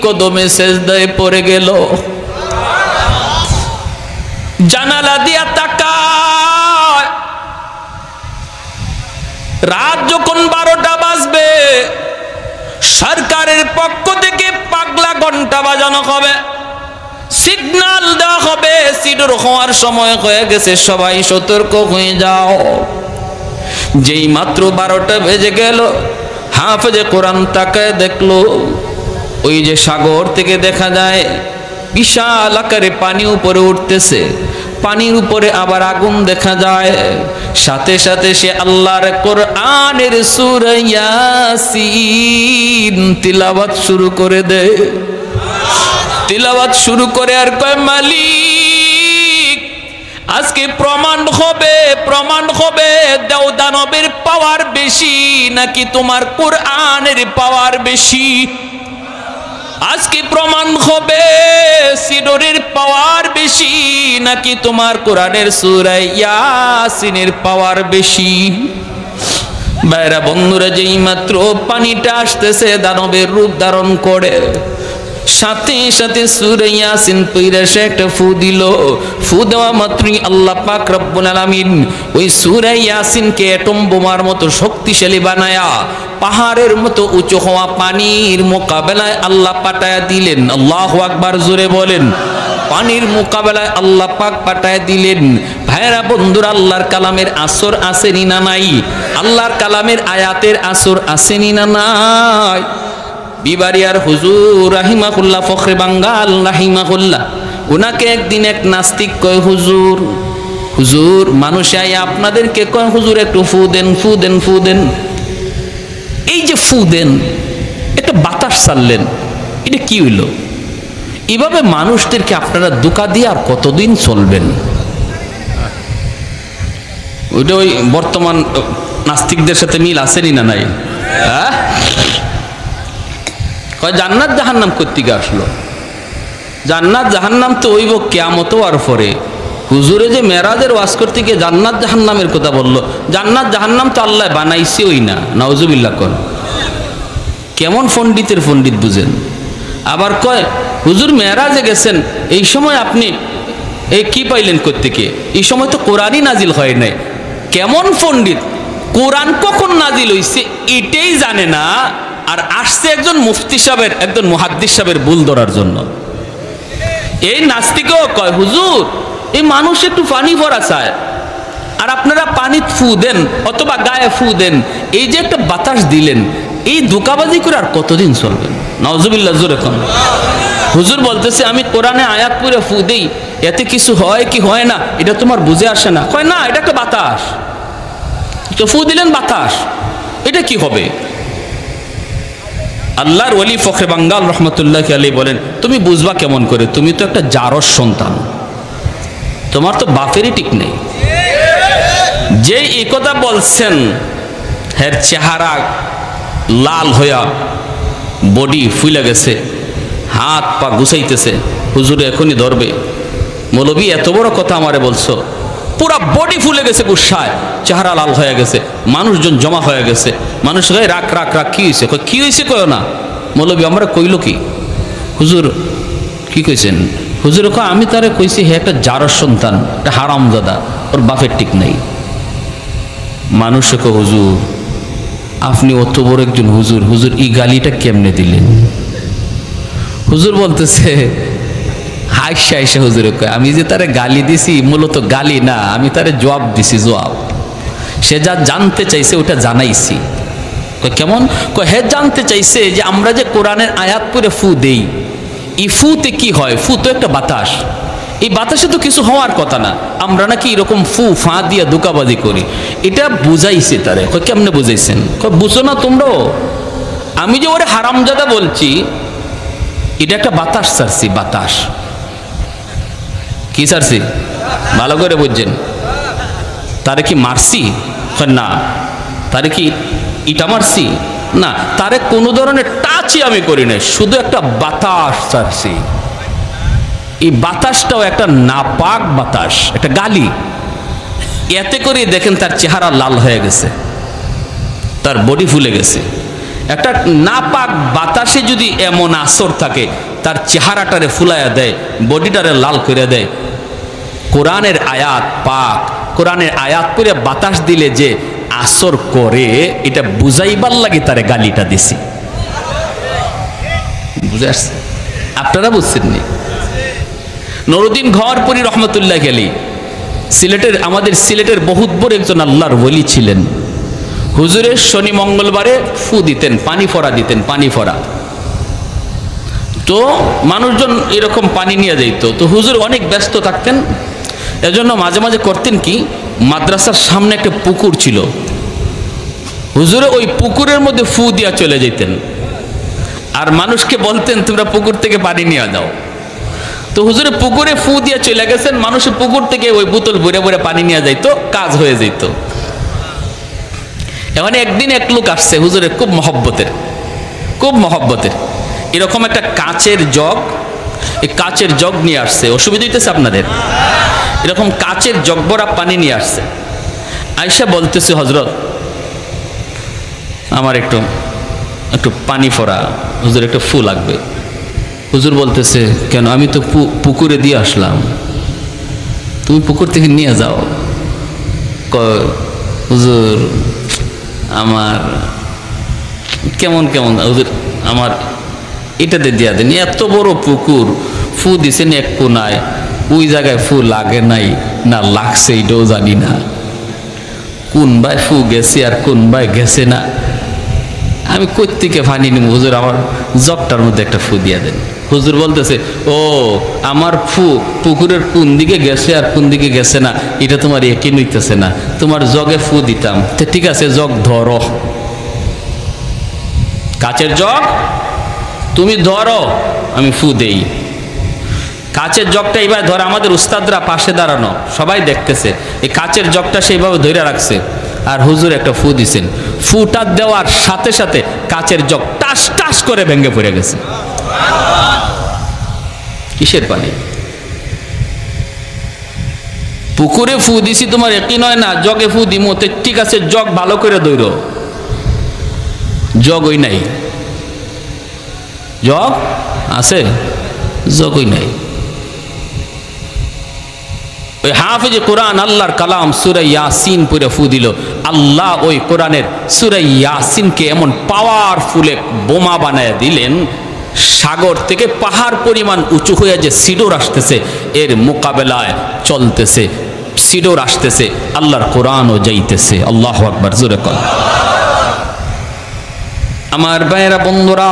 কদমে সেজদায় পড়ে গেল। জানালা দিয়া তাকায়, রাত যখন 12টা বাজবে, সরকারের পক্ষ থেকে পাগলা ঘন্টা বাজানো হবে, সিগন্যাল দেওয়া হবে, সিডর হওয়ার সময় হয়ে গেছে, সবাই সতর্ক হয়ে যাও। যেই মাত্র 12টা বেজে গেল, হাফেজে কোরআন তাকায় দেখলো, ওই যে সাগর থেকে দেখা যায় বিশাল আকারে পানি উপরে উঠতেছে, পানির উপরে আবার আগুন দেখা যায়। সাথে সাথে সে আল্লাহর কোরআনের সূরা ইয়াসিন তিলাওয়াত শুরু করে দেয়। তিলাওয়াত শুরু করে আর কয়, মালিক আজকে প্রমাণ হবে, প্রমাণ হবে দেওদানবের পাওয়ার বেশি নাকি তোমার কোরআনের পাওয়ার বেশি। আজকে প্রমাণ হবে সিডরের পাওয়ার বেশি নাকি তোমার কোরআনের সূরা ইয়াসিনের পাওয়ার বেশি। বাইরা বন্ধুরা, যেই মাত্র পানিটা আসতেছে দানবের রূপ ধারণ করে, সাথে সাথে সূরা ইয়াসিন পড়ে সে একটা ফু দিল। ফু দেওয়া মাত্রই আল্লাহ পাক রব্বুল আলামিন ওই সূরা ইয়াসিনকে অ্যাটম বোমার মতো শক্তিশালী বানায়া পাহাড়ের মতো উঁচু হওয়া পানির মোকাবেলায় আল্লাহ পাঠায়া দিলেন। আল্লাহু আকবার, জোরে বলেন। পানির মোকাবেলায় আল্লাহ পাক পাঠায় দিলেন। ভাইরা বন্ধুরা, আল্লাহর কালামের আসর আসেনি না নাই? আল্লাহর কালামের আয়াতের আসর আসেনি না নাই? বিবারিয়ার হুজুর রাহিমাহুল্লাহ, ফখরে বাঙ্গাল রাহিমাহুল্লাহ, ওনাকে একদিন এক নাস্তিক কয়, হুজুর হুজুর মানুষে আই আপনাদেরকে কয়, হুজুর একটু ফু দেন, ফু দেন, ফু দেন। এই যে ফু দেন, একটা বাতাস ছাড়লেন, এটা কি হইল? এভাবে মানুষদেরকে আপনারা ধোঁকা দিয়ে আর কতদিন চলবেন? ওইটা ওই বর্তমান নাস্তিকদের সাথে মিল আসেনি না নাই? হ্যাঁ, জান্নাত জাহান্নাম কোত্থেকে আসলো? জান্নাত জাহান্নাম তো হইব কিয়ামত হওয়ার পরে। হুজুরে যে মেরাজের ওয়াজ করতে গিয়ে জান্নাত জাহান্নামের কথা বললো, জান্নাত জাহান্নাম তো আল্লাহ বানাইছে ওই না, নাউজুবিল্লাহ। কোন কেমন পণ্ডিতের পণ্ডিত বুঝেন। আবার কয় হুজুর মেরাজে গেছেন, এই সময় আপনি এই কি পাইলেন কোত্থেকে? এই সময় তো কোরআনই নাজিল হয় নাই। কেমন পণ্ডিত, কোরআন কখন নাজিল হইছে এটাই জানে না, আর আসছে একজন মুফতি সাহেবের, একজন মুহাদ্দিস সাহেবের ভুল ধরার জন্য। এই নাস্তিকও কয়, হুজুর এই মানুষ একটু পানি ভরা চায়, আর আপনারা পানি ফু দেন অথবা গায়ে ফু দেন, এই যে একটা বাতাস দিলেন, এই ধোঁকাবাজি করে আর কতদিন চলবেন? নাউজুবিল্লাহ, জোরে কোন। হুজুর বলতেছে, আমি কোরআনে আয়াত পড়ে ফু দেই, এতে কিছু হয় কি হয় না এটা তোমার বুঝে আসে না। কয় না, এটা একটা বাতাস, তো ফু দিলেন বাতাস, এটা কি হবে? আল্লাহর ওলি ফখরে বাঙ্গাল রহমতুল্লাহ আলাইহি বলেন, তুমি বুঝবা কেমন করে? তুমি তো একটা জারজ সন্তান, তোমার তো বাপেরই ঠিক নেই। যে এই কথা বলছেন, হের চেহারা লাল হইয়া বডি ফুলে গেছে, হাত পা গুছাইতেছে, হুজুরে এখনই ধরবে। মৌলবী এত বড় কথা আমারে বলছো? পুরা বডি ফুলে গেছে গুসায়, চেহারা লাল হয়ে গেছে, মানুষজন জমা হয়ে গেছে। মানুষ রাখ রাখ রাখ, কি হয়েছে? কি হয়েছে কয় না। মৌলবী আমরা কইল কি? হুজুর কি কইছেন? হুজুর কয়, আমি তারে কইছি হে একটা জারজ সন্তান, একটা হারামজাদা, ওর বাপের ঠিক নাই। মানুষে কয়, হুজুর আপনি অত বড় একজন হুজুর, হুজুর এই গালিটা কেমনে দিলেন? হুজুর বলতেছে, হাইসা হাইসা হুজুরে কয়, আমি যে তারে গালি দিছি মূলত গালি না, আমি তারে জবাব দিছি, জবাব। সে যা জানতে চাইছে ওটা জানাইছি। কেমন? হে জানতে চাইছে যে আমরা যে কোরআনের আয়াত পড়ে ফু দেই, এই ফুতে কি হয়? ফু তো একটা বাতাস, এই বাতাসে তো কিছু হওয়ার কথা না, আমরা নাকি এরকম ফু ফা দিয়া ধোঁকাবাজি করি। এটা বুঝাইছে তারে। কেমনে বুঝাইছেন? বুঝো না তোমরাও? আমি যে ওরে হারামজাদা বলছি, এটা একটা বাতাস ছাড়ছি, বাতাস। কি ছাড়ছি? ভালো করে বুঝছেন। তারে কি মারছি? না। তারে কি ইটা মারছি? না। তারে কোনো ধরনের টাচই আমি করি নাই, শুধু একটা বাতাস ছাড়ছি। এই বাতাসটাও একটা নাপাক বাতাস, একটা গালি। এতে করে দেখেন তার চেহারা লাল হয়ে গেছে, তার বডি ফুলে গেছে। একটা নাপাক বাতাসে যদি এমন আসর থাকে, তার চেহারাটারে ফুলাইয়া দেয়, বডিটারে লাল করে দেয়। কোরআনের আয়াত পাক, কোরআনের আয়াত করে বাতাস দিলে যে আসর করে, এটা বুঝাইবার লাগে তারে গালিটা দিছি। বুঝে আসছে? আপনারা বুঝছেননি? নুরউদ্দিন ঘরপুরি রহমতুল্লাহ আলাইহি সিলেটের, আমাদের সিলেটের বহুত বড় একজন আল্লাহর ওলি ছিলেন। হুজুরের শনি মঙ্গলবারে ফু দিতেন, পানি ফোড়া দিতেন, পানি ফোড়া। তো মানুষজন এরকম পানি নিয়ে যাইতো। তো হুজুর অনেক ব্যস্ত থাকতেন, এজন্য মাঝে মাঝে করতেন কি, মাদ্রাসার সামনে একটা পুকুর ছিল, হুজুরে ওই পুকুরের মধ্যে ফু দিয়া চলে যেতেন, আর মানুষকে বলতেন তোমরা পুকুর থেকে পানি নিয়ে যাও। তো হুজুরে পুকুরে ফু দিয়ে চলে গেছেন, মানুষের পুকুর থেকে ওই বোতল ভরে ভরে পানি নিয়ে যাইতো, কাজ হয়ে যেত। এখন একদিন এক লোক আসছে হুজুরের খুব মহব্বতের, খুব মহব্বতের, এরকম একটা কাচের জগ, এই কাচের জগ নিয়ে আসছে। অসুবিধা হইতেছে আপনাদের? এরকম কাচের জগ ভরা পানি নিয়ে আসছে। আয়েশা বলতেছে, হযরত আমার একটু একটু পানি ফোড়া হুজুর, একটা ফু লাগবে। হুজুর বলতেছে, কেন? আমি তো পুকুরে দিয়ে আসলাম, তুমি পুকুর থেকে নিয়ে যাও। হুজুর আমার কেমন কেমন, হুজুর আমার এটাতে দিয়া দেন। এত বড় পুকুর, ফু দিছেন এক কোনায়, ওই জায়গায় ফু লাগে নাই না লাগছে এটাও জানি না। কোন ভাই ফু গেছে আর কোন ভাই গেছে না, আমি কোত্থেকে পানি নিব? হুজুর আমার জগটার মধ্যে একটা ফু দিয়া দেন। হুজুর বলতেছে, ও আমার ফু পুকুরের কোন দিকে গেছে আর কোন দিকে গেছে না এটা তোমার একে নইতেছে না, তোমার জগে ফু দিতাম। তো ঠিক আছে, জগ ধরো, কাচের জগ তুমি ধরো, আমি ফু দেই। কাচের জগটা এইবার ধরে, আমাদের উস্তাদরা পাশে দাঁড়ানো, সবাই দেখতেছে, এই কাচের জগটা সেইভাবে ধরে রাখছে, আর হুজুর একটা ফু দিছেন। ফুটা দেওয়ার সাথে সাথে কাচের জগ টাস টাস করে ভেঙে পড়ে গেছে। কিসের পানি? পুকুরে ফু দিছি, তোমার একই নয় না জগে ফু দিমো। ঠিক আছে, জগ ভালো করে দৌড়, জগ ওই নাই, জগ আছে, জগ ওই নাই। ওই হাফেজে কোরআন আল্লাহর কালাম সূরা ইয়াসিন পড়ে ফু দিল, আল্লাহ ওই কোরআনের সূরা ইয়াসিনকে এমন পাওয়ারফুল এক বোমা বানায় দিলেন, সাগর থেকে পাহাড় পরিমাণ উঁচু হয়ে যে সিডোর আসতেছে এর মোকাবেলায় চলতেছে, সিডোর আসতেছে, আল্লাহর কোরআনও যাইতেছে। আল্লাহু আকবার, জোরে কর। আমার ভাইয়েরা বন্ধুরা,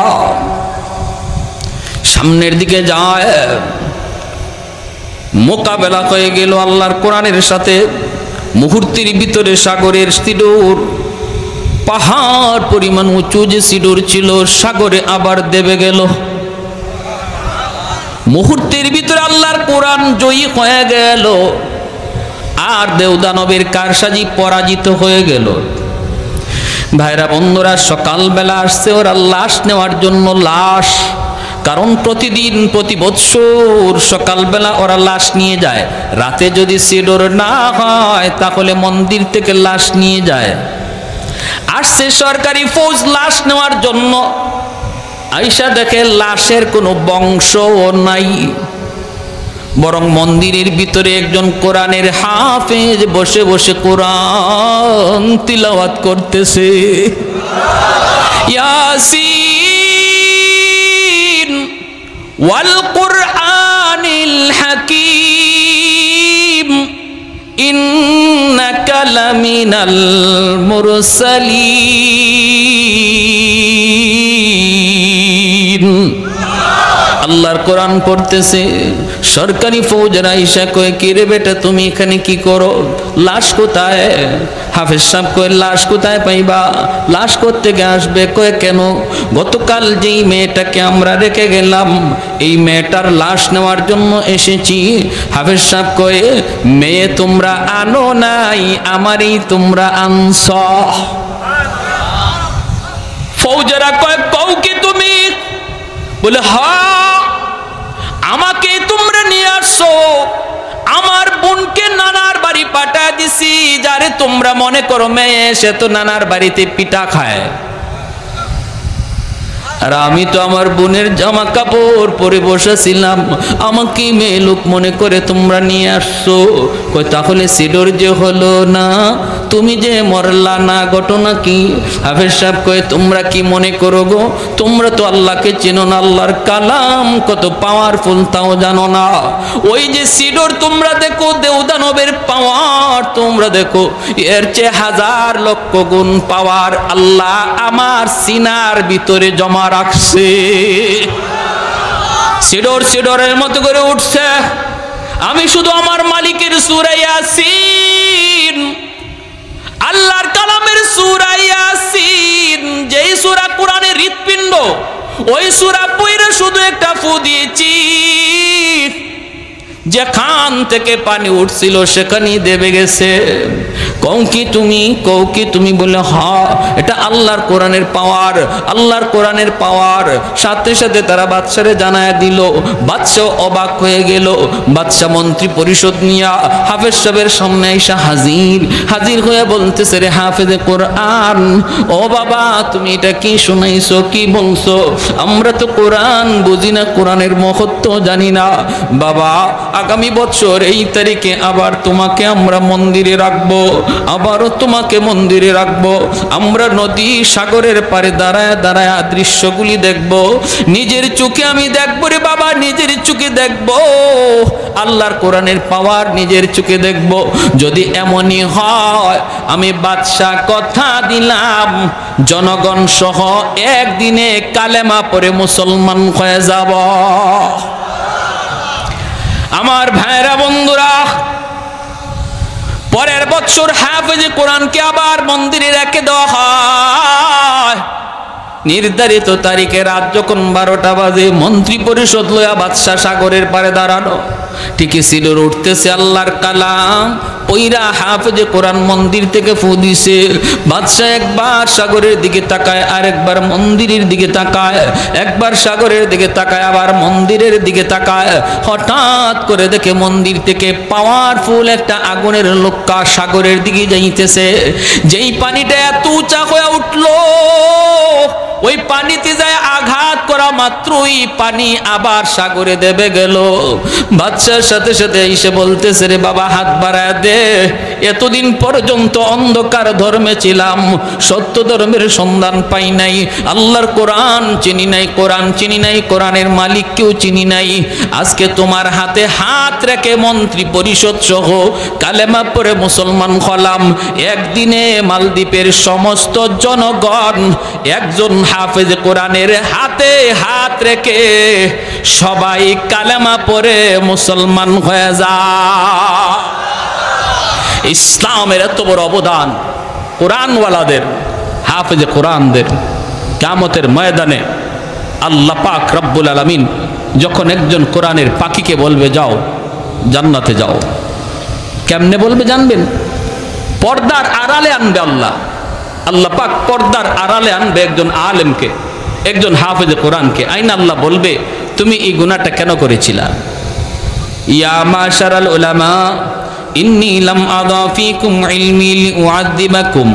সামনের দিকে যায়, মোকাবেলা হয়ে গেল আল্লাহর কোরআনের সাথে। মুহূর্তের ভিতরে সাগরের সিডোর, পাহাড় পরিমাণ উঁচু যে সিডোর ছিল, সাগরে আবার দেবে গেল। মুহূর্তের ভিতরে আল্লাহর কোরআন জয়ী হয়ে গেল, আর দেওদানবের কারসাজি পরাজিত হয়ে গেল। ভাইরা বন্ধুরা, সকালবেলা আসছে ওরা লাশ নেওয়ার জন্য, লাশ, কারণ প্রতিদিন প্রতি বৎসর সকালবেলা ওরা লাশ নিয়ে যায়। রাতে যদি সিডোর না হয় তাহলে মন্দির থেকে লাশ নিয়ে যায়। আসছে সরকারি ফৌজ লাশ নেওয়ার জন্য, আইসা দেখে লাশের কোনো বংশও নাই, বরং মন্দিরের ভিতরে একজন কোরআনের হাফেজ বসে বসে কোরআন তিলাওয়াত করতেছে। ইয়াসিন ওয়াল কুরআনিল হাকীম ইন্নাকা লামিনাল মুরসালিন। আল্লাহর কোরআন পড়তেছে, সরকারি ফৌজরা ইসা কয়ে, কি রে বেটা তুমি এখানে কি করো? লাশ কোথায়? হাফেজ সাহেব কয়ে, লাশ কোথায় পাইবা? লাশ কোত্থেকে আসবে? কয়ে, কেন? গতকাল যেই মেয়েটাকে আমরা রেখে গেলাম এই মেয়েটার লাশ নেওয়ার জন্য এসেছি। হাফেজ সাহেব কয়ে, মেয়ে তোমরা আনো নাই, আমারই তোমরা আনছ। ফৌজরা কয়ে, কও কি তুমি? বলে, হ্যাঁ, আমাকে তোমরা নিয়ে আসছো, আমার বোনকে নানার বাড়ি পাঠায় দিছি। যারে তোমরা মনে করো মেয়ে, সে তো নানার বাড়িতে পিঠা খায়, আর আমি তো আমার বোনের জামা কাপড় পরে বসেছিলাম, আমাকে মেয়ে লোক মনে করে তোমরা নিয়ে আসছো। কই, তাহলে সিডোর যে হলো না, তুমি যে মরলা না, ঘটনা কি? হাফেজ সাহেব কয়ে, তোমরা কি মনে করো গো? তোমরা তো আল্লাহকে চেনো না, আল্লাহর কালাম কত পাওয়ারফুল তাও জানো না। ওই যে সিডোর তোমরা দেখো, দেওদানবের পাওয়ার তোমরা দেখো, এর চেয়ে হাজার লক্ষ গুণ পাওয়ার আল্লাহ আমার সিনার ভিতরে জমা রাখছে। সিডোর সিডোরের মতো করে উঠছে। আমি শুধু আমার মালিকের সূরা ইয়াসিন, আল্লাহর কালামের সূরা ইয়াসিন, যেই সূরা কোরআনের হৃৎপিণ্ড, ওই সূরা পড়ে শুধু একটা ফু দিয়েছি, যেখান থেকে পানি উঠছিল সেখানেই দেবে গেছে। কও কি তুমি বলে হ্যাঁ, এটা আল্লাহর কোরআনের পাওয়ার, আল্লাহর কোরআনের পাওয়ার। সাথে সাথে তারা বাদশারে জানায় দিল। বাদশাহ অবাক হয়ে গেল। বাদশাহ মন্ত্রী পরিষদ নিয়া হাফেজ সাহেবের সামনে এসে হাজির হয়ে বলতেছে, রে হাফেজে কোরআন, ও বাবা তুমি এটা কি শুনাইছো, কি বলছো? আমরা তো কোরআন বুঝি না, কোরআনের মহত্ব জানি না। বাবা আগামী বছর এই তারিখে আবার তোমাকে আমরা মন্দিরে রাখবো, আবারও তোমাকে মন্দিরে রাখবো। আমরা নদী সাগরের পারে দাঁড়ায় দাঁড়ায় দৃশ্যগুলি দেখব, নিজের চোখে আমি দেখবো রে বাবা, নিজের চোখে দেখব আল্লাহর কোরআনের পাওয়ার, নিজের চোখে দেখব। যদি এমনই হয় আমি বাদশা কথা দিলাম জনগণ সহ একদিনে কালেমা পড়ে মুসলমান হয়ে যাব। আমার ভাইরা বন্ধুরা, পরের বছর হাফেজে কোরআনকে আবার মন্দিরে রেখে দেওয়া হয়। নির্ধারিত তারিখে রাত যখন 12টা বাজে, মন্ত্রী পরিষদ লয়া বাদশা সাগরের পারে দাঁড়ানো। ঠিকই সিলুর উঠতেছে আল্লাহর কালাম, ওইরা হাফেজে কোরআন মন্দির থেকে ফু দিছে। বাদশাহ একবার সাগরের দিকে তাকায়, আরেকবার মন্দিরের দিকে তাকায়, একবার সাগরের দিকে তাকায়, আবার মন্দিরের দিকে তাকায়। হঠাৎ করে দেখে মন্দির থেকে পাওয়ারফুল একটা আগুনের লোক্কা সাগরের দিকে যাইতেছে। যেই পানিটা এত উঁচা হয়ে উঠলো, ওই পানিতে যায় আঘাত করা মাত্রই পানি আবার সাগরে দেবে গেল। বাদশার সাথে সাথে এসে বলতেছে, রে বাবা হাত বাড়ায় দে, এতদিন পর্যন্ত অন্ধকার ধর্মে ছিলাম, সত্য ধর্মের সন্ধান পাই নাই, আল্লাহর কোরআন চিনি নাই, কোরআন চিনি নাই, কোরআনের মালিককেও চিনি নাই। আজকে তোমার হাতে হাত রেখে মন্ত্রী পরিষদ সহ কালেমা পড়ে মুসলমান হলাম। একদিনে মালদ্বীপের সমস্ত জনগণ একজন হাফেজ কোরআনের হাতে হাত রেখে সবাই কালেমা পড়ে মুসলমান হয়ে যায়। ইসলামের এত বড় অবদান কোরআনওয়ালাদের, হাফেজ কোরআনদের। কিয়ামতের ময়দানে আল্লাহ পাক রব্বুল আলামিন যখন একজন কোরআনের পাখিকে বলবে যাও জান্নাতে যাও, কেমনে বলবে জানবেন? পর্দার আড়ালে আনবে আল্লাহ। আল্লাহ পাক পর্দার আড়ালে আনবে একজন আলেমকে, একজন হাফেজ কোরআনকে। আইন আল্লাহ বলবে, তুমি এই গুনাহটা কেন করেছিলা? ইয়া মাশারাল উলামা ইন্নী লাম আযা ফীকুম ইলমি লিউআযিবাকুম,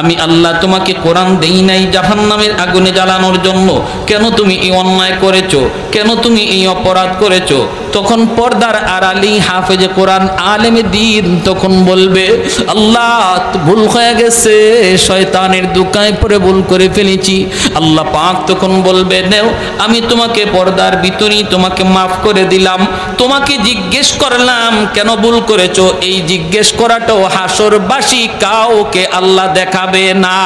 আমি আল্লাহ তোমাকে কোরআন দেই নাই জাহান্নামের আগুনে জ্বালানোর জন্য। কেন তুমি এই অন্যায় করেছো? কেন তুমি এই অপরাধ করেছো? তখন পর্দার আড়ালেই হাফেজে কোরআন আলেমে দ্বীন তখন বলবে, আল্লাহ ভুল হয়ে গেছে, শয়তানের দুকায় পড়ে ভুল করে ফেলেছি। আল্লাহ পাক তখন বলবে, নেও আমি তোমাকে পর্দার ভিতরেই তোমাকে মাফ করে দিলাম। তোমাকে জিজ্ঞেস করলাম কেন ভুল করেছো, এই জিজ্ঞেস করাটাও হাসরবাসী কাউকে আল্লাহ দেখাবে না।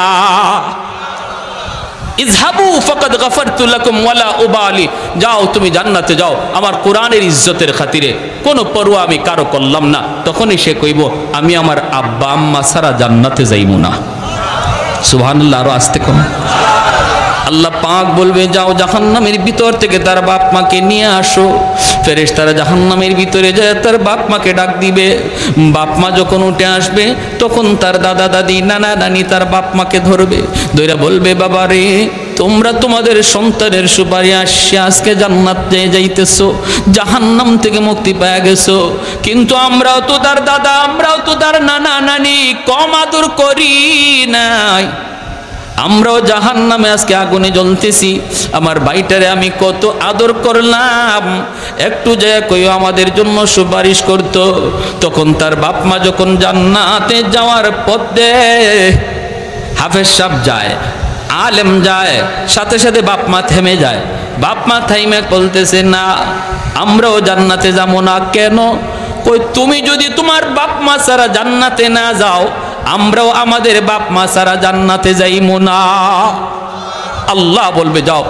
ইযহাবু ফাকাদ গাফারতু লাকুম ওয়ালা উবালি, যাও তুমি জান্নাতে যাও, আমার কোরআনের ইজ্জতের খাতিরে কোনো পরোয়া আমি কারো করলাম না। তখনই সে কইব, আমি আমার আব্বা আম্মা ছাড়া জান্নাতে যাইব না। সুবহানাল্লাহ, আরো আস্তে কোন। আল্লাহ পাক বলবে, যাও জাহান্নামের ভিতর থেকে তার বাপ মাকে নিয়ে আসো। ফেরেশতারা জাহান্নামের ভিতরে যায় তার বাপ মাকে ডাক দিবে। বাপ মা যখন উঠে আসবে তখন তার দাদা দাদি নানা নানি তার বাপ মাকে ধরবে, ধরে বলবে, বাবা রে তোমরা তোমাদের সন্তানের সুপারি আসছে আজকে জান্নাতে যাইতেছো, জাহান্নাম থেকে মুক্তি পেয়ে গেছো। কিন্তু আমরাও তো তার দাদা, আমরাও তো তার নানা নানি কম আদর করি নাই, আমরাও জাহান্নামে আজকে আগুনে জ্বলতেছি। আমার ভাইটারে আমি কত আদর করলাম, একটু যায় কইও আমাদের জন্য সুপারিশ করতো। তখন তার বাপ মা যখন জান্নাতে যাওয়ার পথে হাফেজ সাহেব যায়, আলেম যায়, সাথে সাথে বাপ মা থেমে যায়। বাপ মা থাইমে বলতেছে, না আমরাও জান্নাতে যাবো না। কেন? কই তুমি যদি তোমার বাপ মা ছাড়া জান্নাতে না যাও, আমরাও আমাদের বাপ মা ছাড়া জান্নাতে যাইমু না। আল্লাহ বলবে, যাও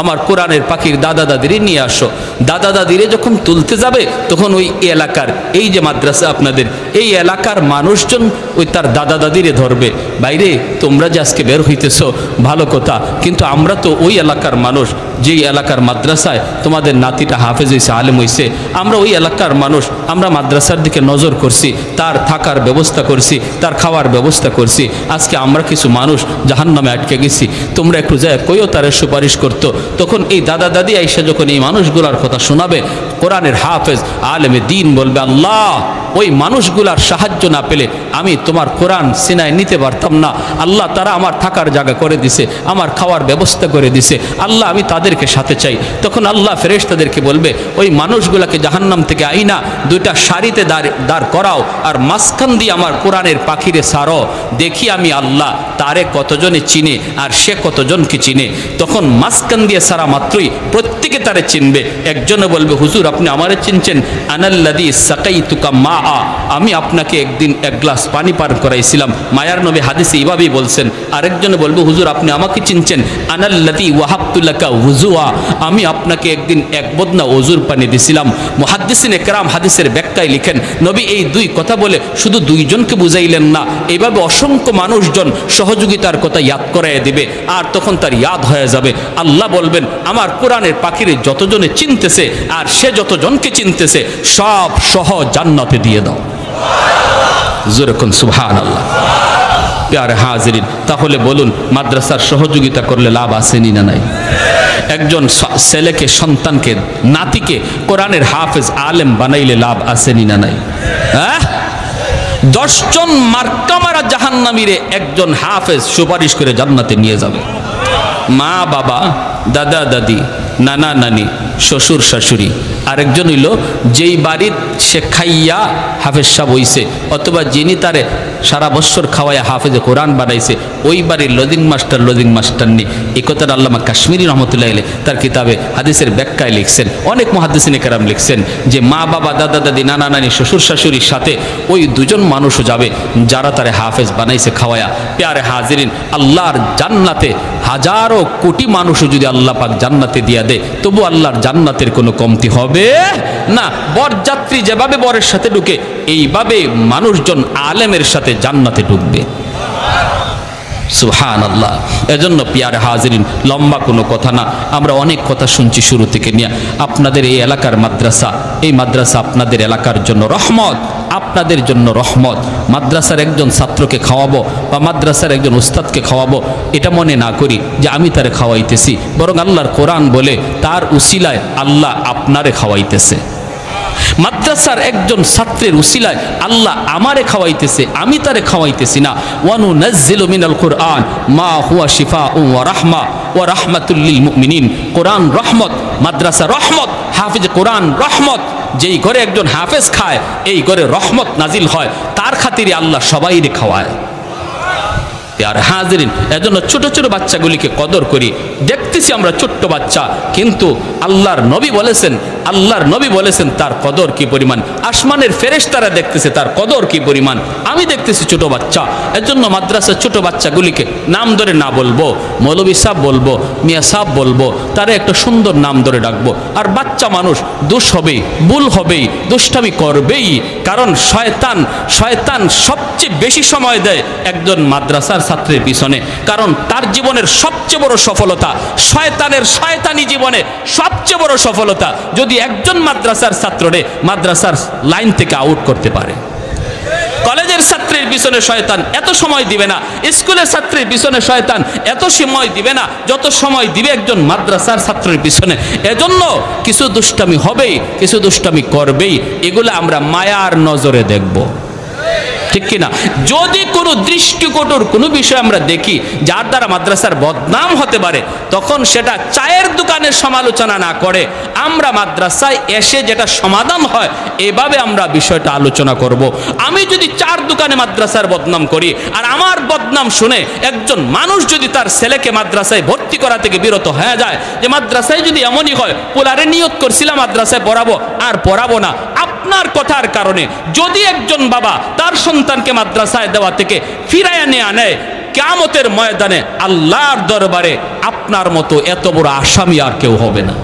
আমার কোরআনের পাখির দাদা দাদিরে নিয়ে আসো। দাদা দাদিরে যখন তুলতে যাবে তখন ওই এলাকার, এই যে মাদ্রাসা আপনাদের, এই এলাকার মানুষজন ওই তার দাদা দাদিরে ধরবে। বাইরে তোমরা যে আজকে বের হইতেছ ভালো কথা, কিন্তু আমরা তো ওই এলাকার মানুষ, যেই এলাকার মাদ্রাসায় তোমাদের নাতিটা হাফেজ হয়েছে, আলেম হয়েছে, আমরা ওই এলাকার মানুষ, আমরা মাদ্রাসার দিকে নজর করছি, তার থাকার ব্যবস্থা করছি, তার খাওয়ার ব্যবস্থা করছি। আজকে আমরা কিছু মানুষ জাহান্নামে আটকে গেছি, তোমরা একটু যায় কইও তারে সুপারিশ করতো। তখন এই দাদা দাদি আইসা যখন এই মানুষগুলার কথা শোনাবে, কোরআনের হাফেজ আলেমে দ্বীন বলবে, আল্লাহ ওই মানুষগুলার সাহায্য না পেলে আমি তোমার কোরআন সিনায় নিতে পারতাম না। আল্লাহ তারা আমার থাকার জায়গা করে দিছে, আমার খাওয়ার ব্যবস্থা করে দিছে, আল্লাহ আমি তাদেরকে সাথে চাই। তখন আল্লাহ ফেরেশতাদেরকে বলবে, ওই মানুষগুলাকে জাহান্নাম থেকে আইনা দুইটা সারিতে দাঁড় করাও, আর মাঝখান দিয়ে আমার কোরআনের পাখিরে সারো, দেখি আমি আল্লাহ তারে কতজনে চিনে আর সে কতজনকে চিনে। তখন মাঝখান দিয়ে সারা মাত্রই প্রত্যেকে তারে চিনবে। একজনে বলবে, হুজুর আপনি আমারে চিনছেন? আনাল্লাযী সাকাইতুকা মা, আমি আপনাকে একদিন এক গ্লাস পানি পান করাইছিলাম। মায়ার নবী হাদিসে এইভাবেই বলছেন। আরেকজনে বলবে, হুজুর আপনি আমাকে চিনছেন? আনাল্লাযী ওয়াহাবতু লাকা ওযুআ, আমি আপনাকে একদিন এক বদনা ওযুর পানি দিছিলাম। মুহাদ্দিসিনে কেরাম হাদিসের ব্যাখ্যায় লিখেন, নবী এই দুই কথা বলে শুধু দুইজনকে বুঝাইলেন না, এইভাবে অসংখ্য মানুষজন সহযোগিতার কথা ইয়াদ করাইয়া দিবে, আর তখন তার ইয়াদ হয়ে যাবে। আল্লাহ বলবেন, আমার কোরআনের পাখিরে যতজনে চিনতেছে আর সে যতজনকে চিনতেছে সব সহ জান্নাতে দিয়ে দাও। যেরকম সুবহানাল্লাহ। প্যারে হাজিরিন, তাহলে বলুন মাদ্রাসার সহযোগিতা করলে লাভ আসেনি না নাই? একজন ছেলেকে, সন্তানকে, নাতিকে কোরআনের হাফেজ আলেম বানাইলে লাভ আসেনি না নাই? হ্যাঁ, 10 জন মার্কামারা জাহান্নামীরে একজন হাফেজ সুপারিশ করে জান্নাতে নিয়ে যাবে। মা বাবা, দাদা দাদি, নানা নানি, শ্বশুর শাশুড়ি, আরেকজন হইল যেই বাড়ির সে খাইয়া হাফেজ সাহেব হইছে, অথবা যিনি তারে সারা বছর খাওয়াইয়া হাফেজে কোরআন বানাইছে, ওই বাড়ির লজিং মাস্টার নি। এই কথাটা আল্লামা কাশ্মীরি রহমতুল্লাহ আলাইহি তার কিতাবে হাদিসের ব্যাখ্যায় লিখছেন। অনেক মুহাদ্দিসিনে কেরাম লিখছেন যে মা বাবা, দাদা দাদি, নানা নানি, শ্বশুর শাশুড়ির সাথে ওই দুজন মানুষও যাবে যারা তারে হাফেজ বানাইছে খাওয়ায়া। প্যারে হাজিরিন, আল্লাহর জান্নাতে হাজারো কোটি মানুষও যদি আল্লাহ পাক জান্নাতে দিয়া দেয়, তবু আল্লাহর জান্নাতের কোনো কমতি হবে না। বরযাত্রী যেভাবে বরের সাথে ঢুকে, এইভাবে মানুষজন আলেমের সাথে জান্নাতে ঢুকবে। সুবহানাল্লাহ। এজন্য পিয়ারে হাজিরিন, লম্বা কোনো কথা না, আমরা অনেক কথা শুনছি শুরু থেকে নিয়ে। আপনাদের এই এলাকার মাদ্রাসা, এই মাদ্রাসা আপনাদের এলাকার জন্য রহমত, আপনাদের জন্য রহমত। মাদ্রাসার একজন ছাত্রকে খাওয়াবো বা মাদ্রাসার একজন উস্তাদকে খাওয়াবো, এটা মনে না করি যে আমি তারে খাওয়াইতেছি, বরং আল্লাহর কোরআন বলে তার উসিলায় আল্লাহ আপনারে খাওয়াইতেছে। মাদ্রাসার একজন ছাত্রের উসিলায় আল্লাহ আমারে খাওয়াইতেছে, আমি তারে খাওয়াইতেছি না। ওয়ানুনাজ্জিলু মিনাল কুরআন মা হুয়া শিফাউন ওয়া রাহমা ওয়া রাহমাতুল লিল মুমিনিন। কোরআন রহমত, মাদ্রাসা রহমত, হাফেজ কোরআন রহমত। যেই ঘরে একজন হাফেজ খায়, এই ঘরে রহমত নাজিল হয়। তার খাতিরে আল্লাহ সবাইরে খাওয়ায়। আর হাজিরিন, এজন্য ছোট ছোট বাচ্চাগুলিকে কদর করি। দেখতেছি আমরা ছোট্ট বাচ্চা, কিন্তু আল্লাহর নবী বলেছেন তার কদর কি পরিমাণ। আসমানের ফেরেশতারা দেখতেছে তার কদর কি পরিমাণ। আমি দেখতেছি ছোট বাচ্চা। এজন্য মাদ্রাসার ছোট বাচ্চাগুলিকে নাম ধরে না বলবো, মৌলভী সাহেব বলবো, মিয়া সাহেব বলবো, তারা একটা সুন্দর নাম ধরে ডাকবো। আর বাচ্চা মানুষ দোষ হবেই, ভুল হবেই, দুষ্টামি করবেই। কারণ শয়তান সবচেয়ে বেশি সময় দেয় একজন মাদ্রাসার ছাত্রের পিছনে। কারণ তার জীবনের সবচেয়ে বড় সফলতা, শয়তানের শয়তানি জীবনে সবচেয়ে বড় সফলতা যদি একজন মাদ্রাসার ছাত্ররে মাদ্রাসার লাইন থেকে আউট করতে পারে। কলেজের ছাত্রের পিছনে শয়তান এত সময় দিবে না, স্কুলের ছাত্রের পিছনে শয়তান এত সময় দিবে না যত সময় দিবে একজন মাদ্রাসার ছাত্রের পিছনে। এজন্য কিছু দুষ্টামি হবেই, কিছু দুষ্টামি করবেই। এগুলো আমরা মায়ার নজরে দেখব, ঠিক কিনা? যদি কোনো দৃষ্টিকটুর কোনো বিষয় আমরা দেখি যার দ্বারা মাদ্রাসার বদনাম হতে পারে, তখন সেটা চায়ের দোকানের সমালোচনা না করে আমরা মাদ্রাসায় এসে যেটা সমাধান হয় এভাবে আমরা বিষয়টা আলোচনা করব। আমি যদি চার দোকানে মাদ্রাসার বদনাম করি, আর আমার বদনাম শুনে একজন মানুষ যদি তার ছেলেকে মাদ্রাসায় ভর্তি করা থেকে বিরত হয়ে যায়, যে মাদ্রাসায় যদি এমনই হয়, পোলারে নিয়ত করছিলাম মাদ্রাসায় পড়াবো আর পড়াবো না, আপনার কথার কারণে যদি একজন বাবা তার সন্তানকে মাদ্রাসায় দেওয়া থেকে ফিরাইয়া নিয়ে আনে, কিয়ামতের ময়দানে আল্লাহর দরবারে আপনার মতো এত বড় আসামি আর কেউ হবে না,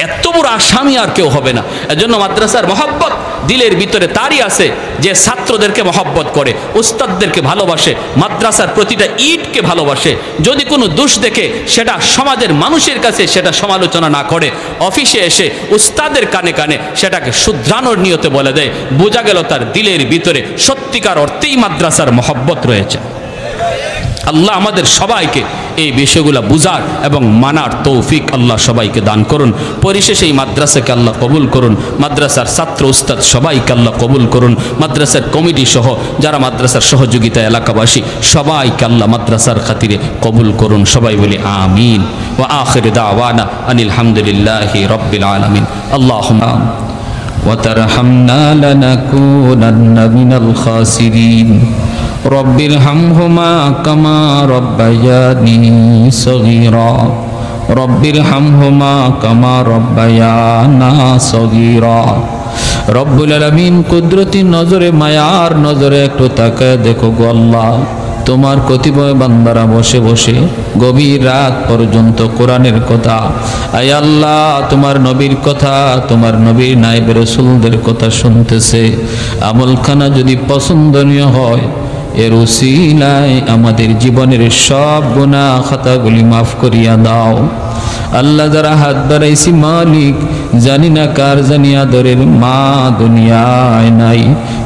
এত বড় আসামি আর কেউ হবে না। এজন্য মাদ্রাসার মহব্বত দিলের ভিতরে তারই আছে যে ছাত্রদেরকে মহব্বত করে, উস্তাদদেরকে ভালোবাসে, মাদ্রাসার প্রতিটা ইটকে ভালোবাসে। যদি কোনো দোষ দেখে সেটা সমাজের মানুষের কাছে সেটা সমালোচনা না করে, অফিসে এসে উস্তাদের কানে কানে সেটাকে শুধরানোর নিয়তে বলে দেয়, বোঝা গেল তার দিলের ভিতরে সত্যিকার অর্থেই মাদ্রাসার মহব্বত রয়েছে। আল্লাহ আমাদের সবাইকে এই বিষয়গুলো বুঝার এবং মানার তৌফিক আল্লাহ সবাইকে দান করুন। পরিশেষে এই মাদ্রাসাকে আল্লাহ কবুল করুন, মাদ্রাসার ছাত্র উস্তাদ সবাইকে আল্লাহ কবুল করুন, মাদ্রাসার কমিটি সহ যারা মাদ্রাসার সহযোগিতা এলাকাবাসী সবাইকে আল্লাহ মাদ্রাসার খাতিরে কবুল করুন। সবাই বলি আমিন। ওয়া আখির দাওয়ানা আনিল হামদুলিল্লাহি রাব্বিল আলামিন। আল্লাহুম্মা ওয়া তারহামনা লানাকুনান্না মিনাল খাসিরিন। রব্বিরহামহুমা কামা রব্বায়ানি সগীরা। রব্বিরহামহুমা কামা রব্বায়ানা সগীরা। রব্বুল আলামিন কুদরতি নজরে, মায়ার নজরে একটু তাকায় দেখো গো আল্লাহ, তোমার কতিপয় বান্দারা বসে বসে গভীর রাত পর্যন্ত কোরআনের কথা, আয় আল্লাহ তোমার নবীর কথা, তোমার নবীর নায়েব রাসূলদের কথা শুনতেছে। আমলখানা যদি পছন্দনীয় হয়, এর উসিলায় আমাদের জীবনের সব গুনাহ খাতাগুলি মাফ করিয়া দাও। আল্লাহ যারা হাত বাড়াইছি মালিক, জানি না কার জানি আদরের মা দুনিয়ায় নাই,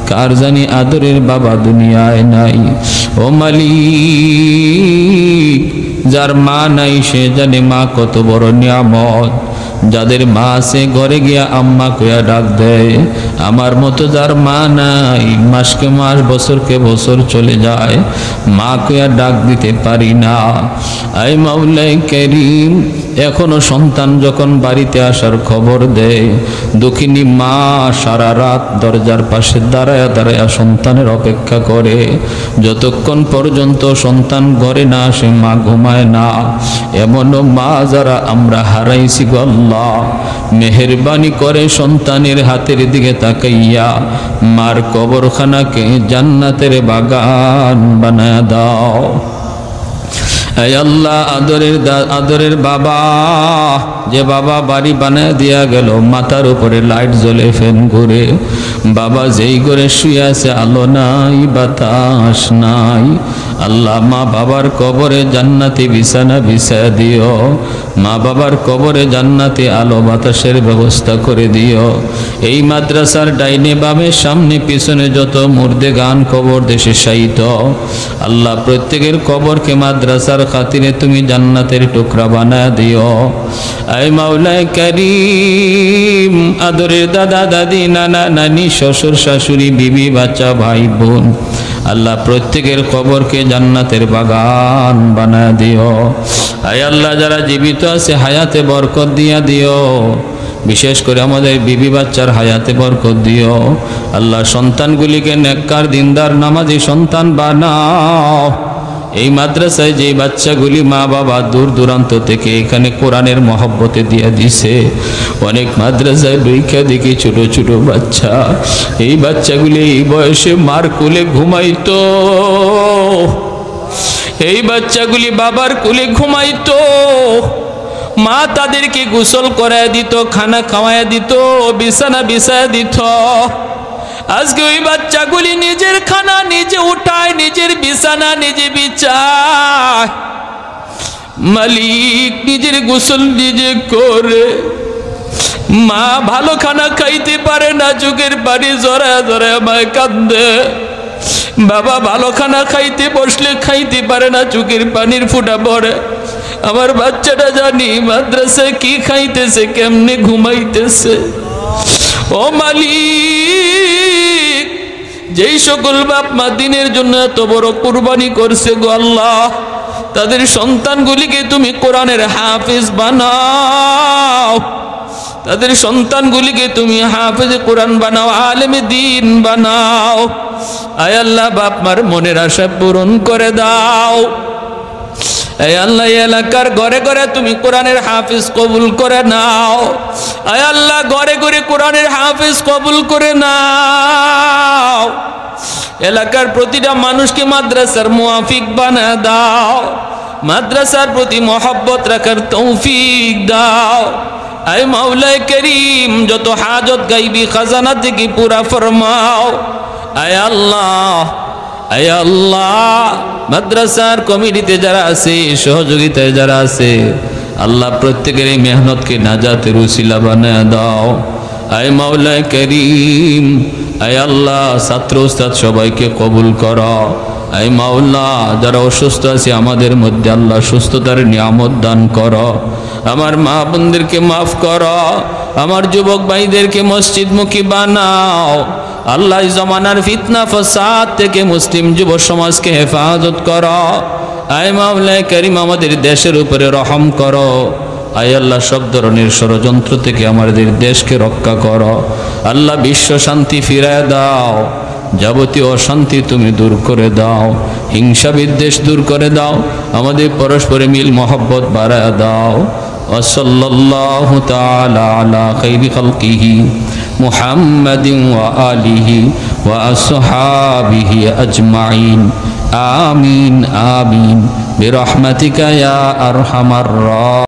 কার জানি আদরের বাবা দুনিয়ায় নাই। ও মালিক, যার মা নাই সে জানে মা কত বড় নিয়ামত। যাদের মা আছে ঘরে গিয়া আম্মা কইয়া ডাক দেয়, আমার মতো যার মা নাই, মাসকে মাস বছরকে বছর চলে যায়, মা কইয়া ডাক দিতে পারি না। আয় মাওলাই কারীম, এখনো সন্তান যখন বাড়িতে আসার খবর দেয়, দুঃখিনী মা সারা রাত দরজার পাশে দাঁড়ায়া দাঁড়ায়া সন্তানের অপেক্ষা করে, যতক্ষণ পর্যন্ত সন্তান ঘরে না আসে মা ঘুমায় না। এমনও মা যারা আমরা হারাইছি গো আল্লাহ, মেহেরবানি করে সন্তানের হাতের দিকে তাকাইয়া মার কবরখানাকে জান্নাতের বাগান বানায়া দাও। আয় আল্লাহ, আদরের বাবা, যে বাবা বাড়ি বানায় দিয়া গেল, মাথার উপরে লাইট জ্বলে, ফ্যান ঘুরে, বাবা যেই করে শুয়ে আছে, আলো নাই বাতাস নাই। আল্লাহ মা বাবার কবরে জান্নাতি বিছানা বিছায়া দিও, মা বাবার কবরে জান্নাতি আলো বাতাসের ব্যবস্থা করে দিও। এই মাদ্রাসার ডাইনে বামে সামনে পিছনে যত মুর্দে গান কবর দেশে শায়িত, আল্লাহ প্রত্যেকের কবরকে মাদ্রাসার খাতিরে তুমি জান্নাতের টুকরা বানায় দিও। আয় মাওলাই কারীম, আদরের দাদা দাদি নানা নানি শ্বশুর শাশুড়ি বিবি বাচ্চা ভাই বোন, আল্লাহ প্রত্যেকের কবরকে জান্নাতের বাগান বানায় দিও। আয় আল্লাহ যারা জীবিত আছে হায়াতে বরকত দিয়া দিও, বিশেষ করে আমাদের বিবি বাচ্চার হায়াতে বরকত দিও। আল্লাহ সন্তানগুলিকে নেককার দিনদার নামাজি সন্তান বানাও। এই মাদ্রাসায় যে বাচ্চাগুলি মা বাবা দূর দূরান্ত থেকে এখানে কোরআনের মহব্বতে দিয়ে দিছে, অনেক মাদ্রাসায় বৈখা দেখি ছোট ছোট বাচ্চা, এই বাচ্চাগুলি এই বয়সে মার কোলে ঘুমাইতো, এই বাচ্চাগুলি বাবার কোলে ঘুমাইতো, মা তাদেরকে গোসল করায় দিত, খানা খাওয়ায় দিত, বিছানা বিছায় দিত। আজকে ওই বাচ্চাগুলি নিজের খানা নিজে উঠায়, নিজের বিছানা নিজে বিছায়, মালিক নিজের গোসল নিজে করে। মা ভালো খানা খাইতে পারে না, চোখের পানি জড়ায় জড়ায় মায় কান্দে। বাবা ভালো খানা খাইতে বসলে খাইতে পারে না, চোখের পানির ফুটা পড়ে। আমার বাচ্চাটা জানি মাদ্রাসায় কি খাইতেছে, কেমনে ঘুমাইতেছে। ও মালিক, যেই সকল বাপ মা দিনের জন্য এত বড় কুরবানি করছে গো আল্লাহ, তাদের সন্তানগুলিকে তুমি কোরআনের হাফেজ বানাও, তাদের সন্তানগুলিকে তুমি হাফেজে কোরআন বানাও, আলেমে দ্বীন বানাও। আয় আল্লাহ বাপ মার মনের আশা পূরণ করে দাও। আয় আল্লাহ এলাকার ঘরে ঘরে তুমি কোরআনের হাফেজ কবুল করে নাও। আয় আল্লাহ ঘরে ঘরে কোরআনের হাফেজ কবুল করে নাও। এলাকার প্রতিটা মানুষকে মাদ্রাসার মুআফিক বানায় দাও, মাদ্রাসার প্রতি মহব্বত রাখার তৌফিক দাও। আয় মাওলায়ে করিম যত হাজত গাইবি খাজানা থেকে পুরা ফরমাও। আয় আল্লাহ, আয় আল্লাহ, মাদ্রাসার কমিটিতে যারা আছে, সহযোগিতায় যারা আছে, আল্লাহ প্রত্যেকের এই মেহনতকে নাজাতের উসিলা বানায় দাও। আয় মাওলায়ে করিম, আয় আল্লাহ, ছাত্র উস্তাদ সবাইকে কবুল করো। আয় মাওলা, যারা অসুস্থ আছে আমাদের মধ্যে আল্লাহ সুস্থতার নিয়ামত দান করো। আমার মা বোনদেরকে মাফ করো, আমার যুবক ভাইদেরকে মসজিদমুখী বানাও। আল্লাহ জমানার ফিতনা ফাসাদ থেকে মুসলিম যুব সমাজকে হেফাজত করো। আয় মাওলায়ে করিম, আমাদের দেশের উপরে রহম করো। আয় আল্লাহ, সব ধরনের ষড়যন্ত্র থেকে আমাদের দেশকে রক্ষা করো। আল্লাহ, বিশ্ব শান্তি ফিরায় দাও, যাবতীয় অশান্তি তুমি দূর করে দাও, হিংসা বিদ্বেষ দূর করে দাও, আমাদের পরস্পরে মিল মহব্বত বাড়ায় দাও। ওয়াসাল্লাল্লাহু তাআলা আলা খাইরি খালকিহি মুহাম্মাদিন ওয়া আলিহি ওয়া আসহাবিহি আজমাইন। আমিন আমিন বিরহমাতিকা ইয়া আরহামার রাহিমিন।